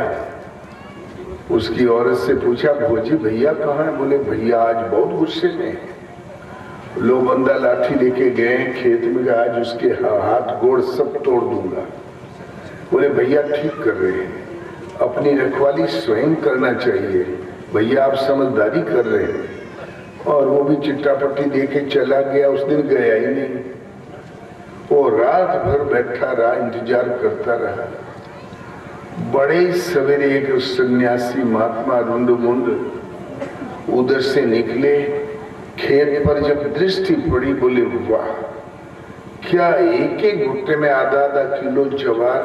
S5: उसकी औरत से पूछा, भोजी भैया कहाँ है? बोले भैया आज बहुत गुस्से में है। लोबंदा लाठी लेके गए खेत में, आज उसके हाथ गोड़ सब तोड़ दूंगा। बोले भैया ठीक कर रहे हैं, अपनी रखवाली स्वयं करना चाहिए भैया, आप समझदारी कर रहे हैं। और वो भी चिट्टा पट्टी दे के चला गया, उस दिन गया ही नहीं। वो रात भर बैठा रहा, इंतजार करता रहा। बड़े सवेरे एक सन्यासी महात्मा रुंडमुंड उधर से निकले। खेत पर जब दृष्टि पड़ी, बोले वाह, क्या एक एक भुट्टे में आधा आधा किलो जवार,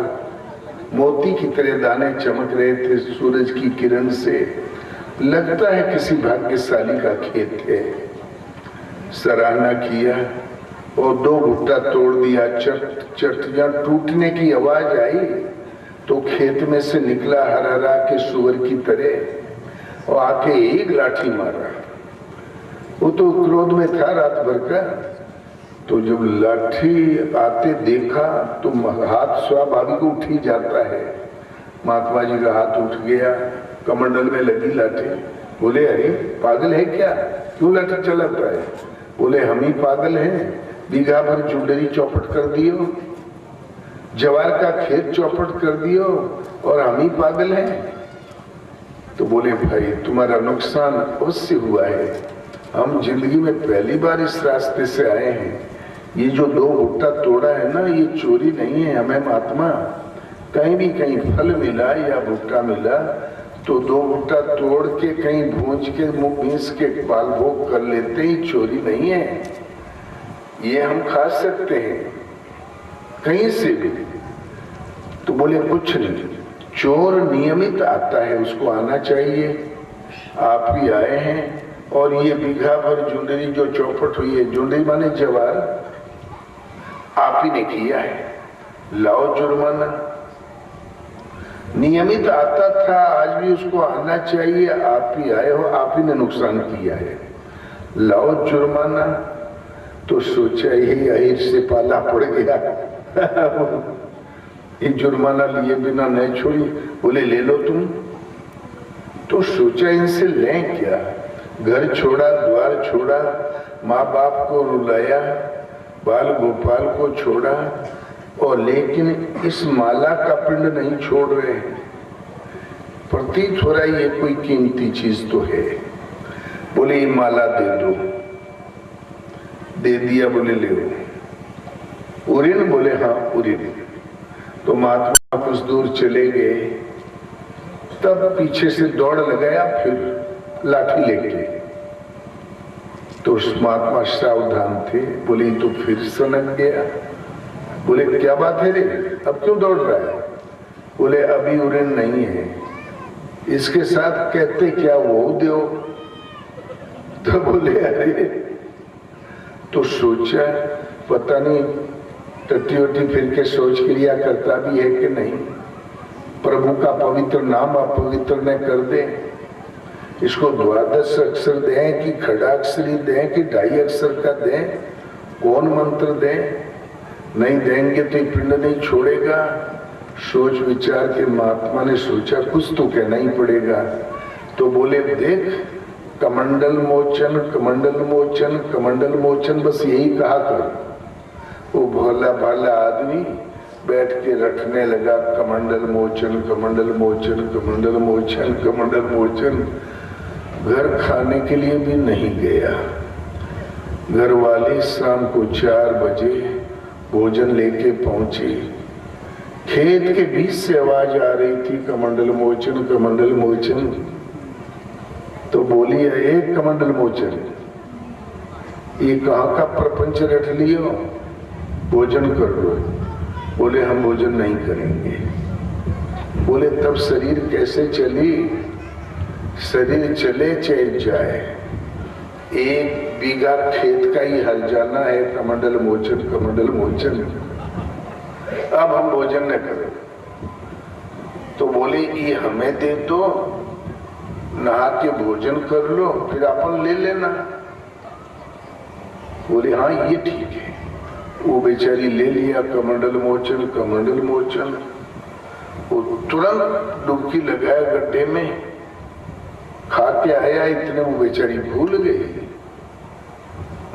S5: मोती की तरह दाने चमक रहे थे सूरज की किरण से। लगता है किसी भाग्यशाली का खेत है। सराहना किया और 2 भुट्टा तोड़ दिया। चट चट जहाँ टूटने की आवाज आई तो खेत में से निकला हरहरा के सुअर की तरह और आके एक लाठी मारा। वो तो क्रोध में था रात भर का, तो जब लाठी आते देखा तो हाथ स्वाभाविक उठ ही जाता है। महात्मा जी का हाथ उठ गया, कमंडल में लगी लाठी। बोले अरे पागल है क्या, क्यों लाठी चलाता है? बोले हम ही पागल हैं, बीघा भर चुंडरी चौपट कर दियो, जवार का खेत चौपट कर दियो और हम ही पागल हैं। तो बोले भाई तुम्हारा नुकसान उससे हुआ है, हम जिंदगी में पहली बार इस रास्ते से आए हैं। ये जो 2 भुट्टा तोड़ा है ना, ये चोरी नहीं है। हमें महात्मा कहीं भी कहीं फल मिला या भुट्टा मिला तो 2 भुट्टा तोड़ के कहीं भूंज के मुंह भींस के बाल भोग कर लेते ही, चोरी नहीं है। ये हम खा सकते हैं कहीं से भी। तो बोले कुछ नहीं, चोर नियमित आता है, उसको आना चाहिए। आप भी आए हैं और ये बीघा भर जुंडरी जो चौपट हुई है, जुंडरी माने जवार, आप ही ने किया है, लाओ जुर्माना। नियमित आता था, आज भी उसको आना चाहिए। आप ही आए हो, आप ही ने नुकसान किया है, लाओ जुर्माना। तो सोचा यही अहिर से पाला पड़ गया। ये जुर्माना लिए बिना नहीं छोड़ी। बोले ले लो तुम। तो सोचा इनसे लें क्या, घर छोड़ा, द्वार छोड़ा, माँ बाप को रुलाया, बाल गोपाल को छोड़ा, और लेकिन इस माला का पिंड नहीं छोड़ रहे हैं। प्रतीत हो रहा है ये कोई कीमती चीज तो है। बोले ये माला दे दो। दे दिया। बोले ले लो। उरिन? बोले हाँ उरिन। तो महात्मा कुछ दूर चले गए, तब पीछे से दौड़ लगाया, फिर लाठी लेके। तो उस महात्मा सावधान थे। बोले तो फिर सनक गया। बोले क्या बात है रे, अब क्यों दौड़ रहा है? बोले अभी उड़न नहीं है, इसके साथ कहते क्या वो दो। तो बोले अरे, तो सोचा पता नहीं टट्टी वट्टी फिर के सोच क्रिया करता भी है कि नहीं, प्रभु का पवित्र नाम अपवित्र न कर दे। इसको द्वादश अक्षर दें कि खड़ाक्षरी दें कि ढाई अक्षर का दें, कौन मंत्र दें? नहीं देंगे तो पिंड नहीं छोड़ेगा। सोच विचार के महात्मा ने सोचा कुछ तो कहना ही पड़ेगा। तो बोले देख, कमंडल मोचन, कमंडल मोचन, कमंडल मोचन, बस यही कहा कर। वो भोला भाला आदमी बैठ के रखने लगा कमंडल मोचन, कमंडल मोचन, कमंडल मोचन, कमंडल मोचन। घर खाने के लिए भी नहीं गया। घर वाले शाम को 4 बजे भोजन लेके पहुंचे। खेत के बीच से आवाज आ रही थी कमंडल मोचन, कमंडल मोचन। तो बोली एक कमंडल मोचन, ये कहाँ का प्रपंच रट लियो, भोजन कर लो। बोले हम भोजन नहीं करेंगे। बोले तब शरीर कैसे चली? शरीर चले चाहे जाए, 1 बीघा खेत का ही हल जाना है। कमंडल मोचन, कमंडल मोचन, अब हम भोजन न करें। तो बोले ये हमें दे दो, नहा के भोजन कर लो, फिर अपन ले लेना। बोले हाँ ये ठीक है। वो बेचारी ले लिया कमंडल मोचन, कमंडल मोचन। वो तुरंत डुबकी लगाया गड्ढे में, खा के आया। इतने वो बेचारी भूल गई,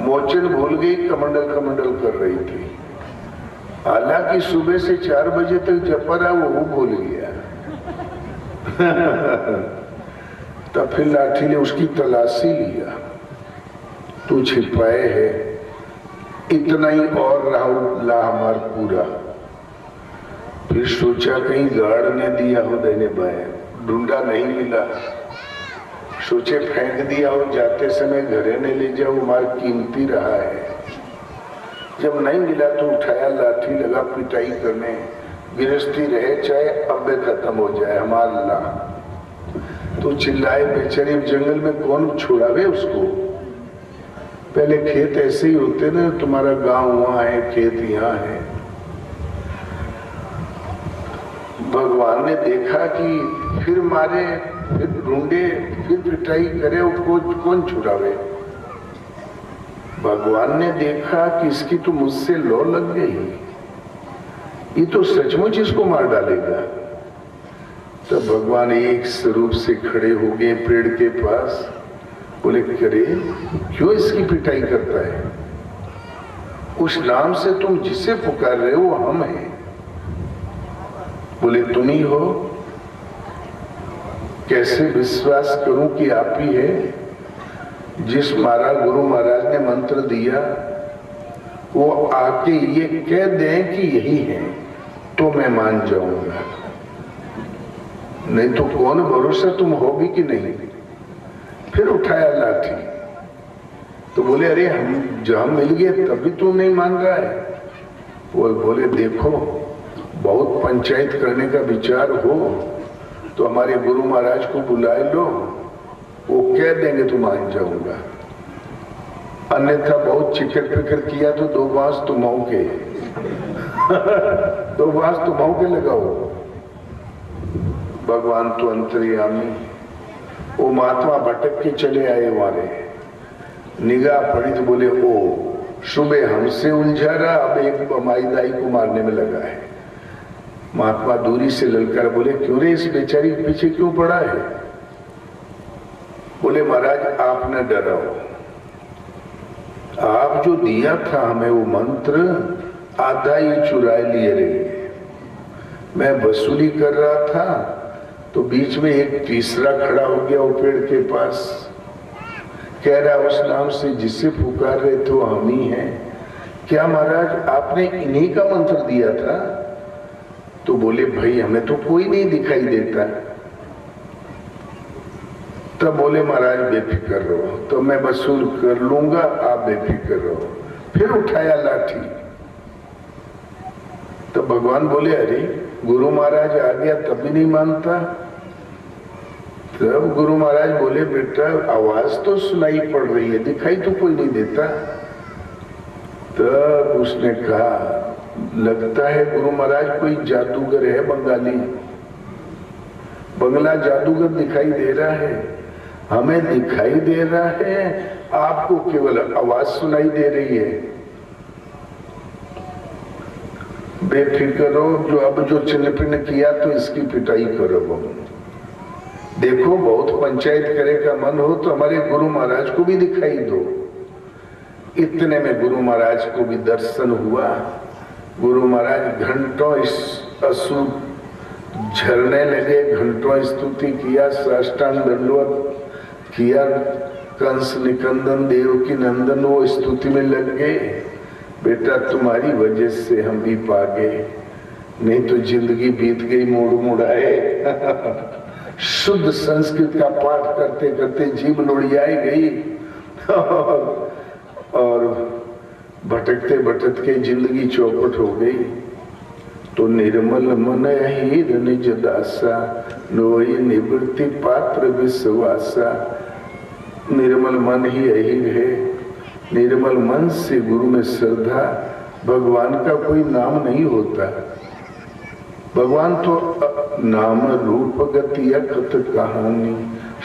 S5: मोचन भूल गई, कमंडल कमंडल कर रही थी। हालांकि सुबह से 4 बजे तक जपा रहा, वो भूल गया। तब फिर लाठी ने उसकी तलाशी लिया, तू छिपाए है, इतना ही और रहा हमार पूरा। फिर सोचा कहीं गार्ड ने दिया हो देने बाएं, ढूंढा नहीं मिला। सोचे फेंक दिया और जाते समय घरे ने ले जाओ, मार कीमती रहा है। जब नहीं मिला तो उठाया, लाठी लगा पिटाई करने। गृहस्थी रहे चाहे अब्बे खत्म हो जाए हमार अल्लाह। तो चिल्लाए बेचारे, जंगल में कौन छुड़ावे उसको? पहले खेत ऐसे ही होते ना, तुम्हारा गांव वहां है, खेत यहाँ है। भगवान ने देखा कि फिर मारे, फिर ढूंढे, फिर पिटाई करे, उसको कौन छुड़ावे? भगवान ने देखा कि इसकी तो मुझसे लौ लग गई, ये तो सचमुच इसको मार डालेगा। तब भगवान एक स्वरूप से खड़े हो गए पेड़ के पास। बोले करे क्यों इसकी पिटाई करता है? उस नाम से तुम जिसे पुकार रहे हो वो हम हैं। बोले तुम ही हो? कैसे विश्वास करूं कि आप ही है? जिस महाराज गुरु महाराज ने मंत्र दिया वो आके ये कह दें कि यही है तो मैं मान जाऊंगा, नहीं तो कौन भरोसा तुम हो भी कि नहीं। फिर उठाया लाठी। तो बोले अरे हम जहां मिल गए तब भी तू नहीं मान रहा है। बोले देखो बहुत पंचायत करने का विचार हो तो हमारे गुरु महाराज को बुलाए लो, वो कह देंगे तो मान जाऊंगा, अन्यथा बहुत चिकर फिकर किया तो 2 बांस तुम के 2 बांस तुम के लगाओ। भगवान तो अंतर्यामी। वो महात्मा भटक के चले आए, वाले निगाह पड़ी तो बोले ओ सुबह हमसे उलझा रहा, अब एक बमाई दाई को मारने में लगा है। महात्मा दूरी से ललकार बोले, क्यों रे, इस बेचारी के पीछे क्यों पड़ा है? बोले, महाराज आप न डराओ, आप जो दिया था हमें वो मंत्र आधा ही चुरा लिए रही। मैं वसूली कर रहा था तो बीच में एक तीसरा खड़ा हो गया वो पेड़ के पास, कह रहा उस नाम से जिससे पुकार रहे थे वो हम ही हैं। क्या महाराज आपने इन्हीं का मंत्र दिया था? तो बोले, भाई हमें तो कोई नहीं दिखाई देता। तब बोले, महाराज बेफिक्र रहो, तो मैं वसूल कर लूंगा, आप बेफिक्र रहो। फिर उठाया लाठी। तो भगवान बोले, अरे गुरु महाराज आ गया तब भी नहीं मानता। तब गुरु महाराज बोले, बेटा आवाज तो सुनाई पड़ रही है, दिखाई तो कोई नहीं देता। तब उसने कहा, लगता है गुरु महाराज कोई जादूगर है बंगाली, बंगला जादूगर दिखाई दे रहा है। हमें दिखाई दे रहा है, आपको केवल आवाज सुनाई दे रही है। बेफिक्र हो, जो अब जो चिन्ह पिंड किया तो इसकी पिटाई करो। देखो बहुत पंचायत करे का मन हो तो हमारे गुरु महाराज को भी दिखाई दो। इतने में गुरु महाराज को भी दर्शन हुआ। गुरु महाराज घंटों इस असुर झरने लगे, घंटों स्तुति किया, साष्टांग दंडवत किया। कंस निकंदन देव की नंदन वो स्तुति में लग गए। बेटा तुम्हारी वजह से हम भी पा गए, नहीं तो जिंदगी बीत गई मोड़ मुड़ाए। शुद्ध संस्कृत का पाठ करते करते जीभ लोड़ियाई गई और भटकते भटकते जिंदगी चौपट हो गई। तो निर्मल मन हीर निज दासा, नोई निवृत्ति पात्र विश्वासा। निर्मल मन ही अहीर है। निर्मल मन से गुरु में श्रद्धा। भगवान का कोई नाम नहीं होता। भगवान तो नाम रूप गति अखत कहानी,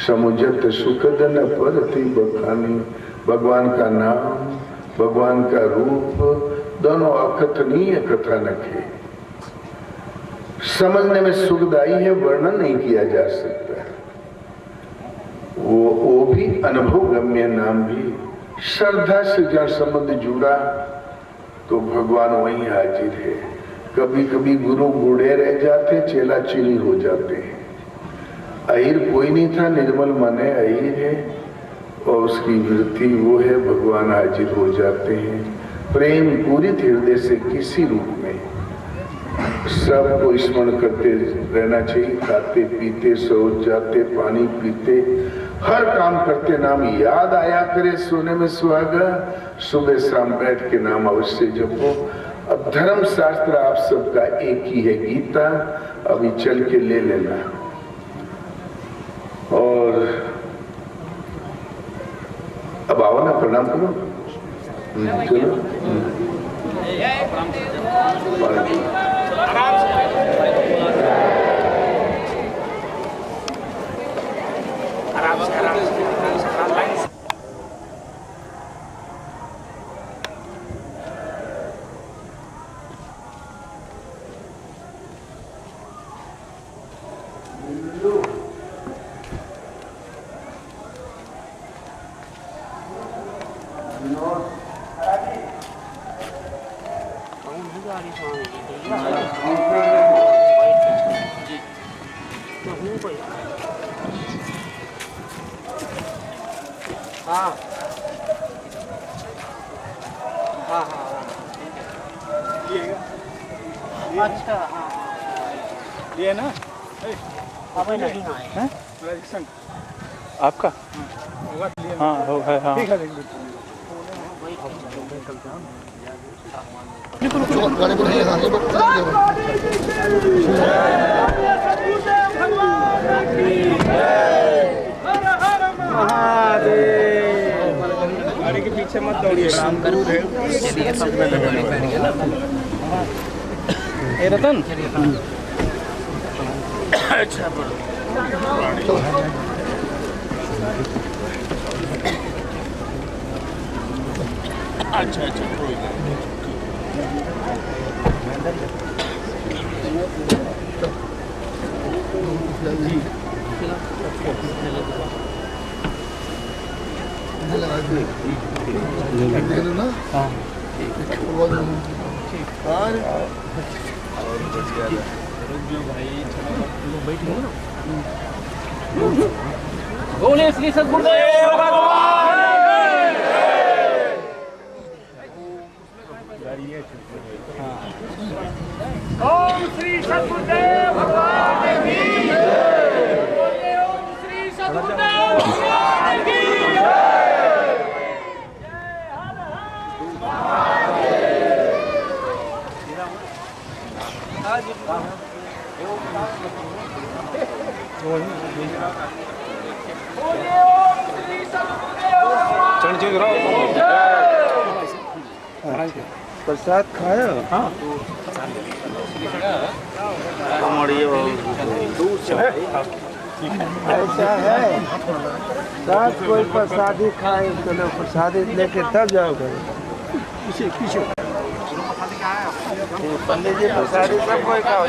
S5: समुझत सुखद न परति बखानी। भगवान का नाम, भगवान का रूप दोनों अकथनीय कथानक है। समझने में सुखदायी है, वर्णन नहीं किया जा सकता। वो भी अनुभव गम्य नाम भी। श्रद्धा से जहाँ संबंध जुड़ा तो भगवान वहीं हाजिर है। कभी कभी गुरु बूढ़े रह जाते, चेला चीनी हो जाते हैं। अहीर कोई नहीं था, निर्मल मन है, अहीर है और उसकी वृत्ति वो है, भगवान हाजिर हो जाते हैं। प्रेम पूरी हृदय से किसी रूप में सबको स्मरण करते रहना चाहिए। खाते पीते, सो जाते, पानी पीते, हर काम करते नाम याद आया करे। सोने में सुहागा, सुबह शाम बैठ के नाम अवश्य जपो। अब धर्म शास्त्र आप सबका एक ही है, गीता। अभी चल के ले लेना। और अब आओ ना, प्रणाम करो। चलो
S7: अच्छा, हाँ
S8: ये ना
S7: अब नहीं आए
S8: आपका हाँ हो है हाँ ठीक है गाड़ी के पीछे मत दौड़िए काम करो चलिए सब में बैठेंगे ना ए रतन अच्छा अच्छा अच्छा बोले श्री सद्गुरुदेव ओम श्री सद्गुरुदेव भगवान की जय। बोलिए ओम श्री सद्गुरुदेव भगवान की जय। जय हर हर बोलिए ओम श्री सद्गुरुदेव भगवान की जय।
S4: प्रसाद खाया? हाँ। ऐसा है साथ कोई प्रसादी खाए चलो प्रसादी लेके तब जाओगे। पंडित जी प्रसादी सब कोई खाओ।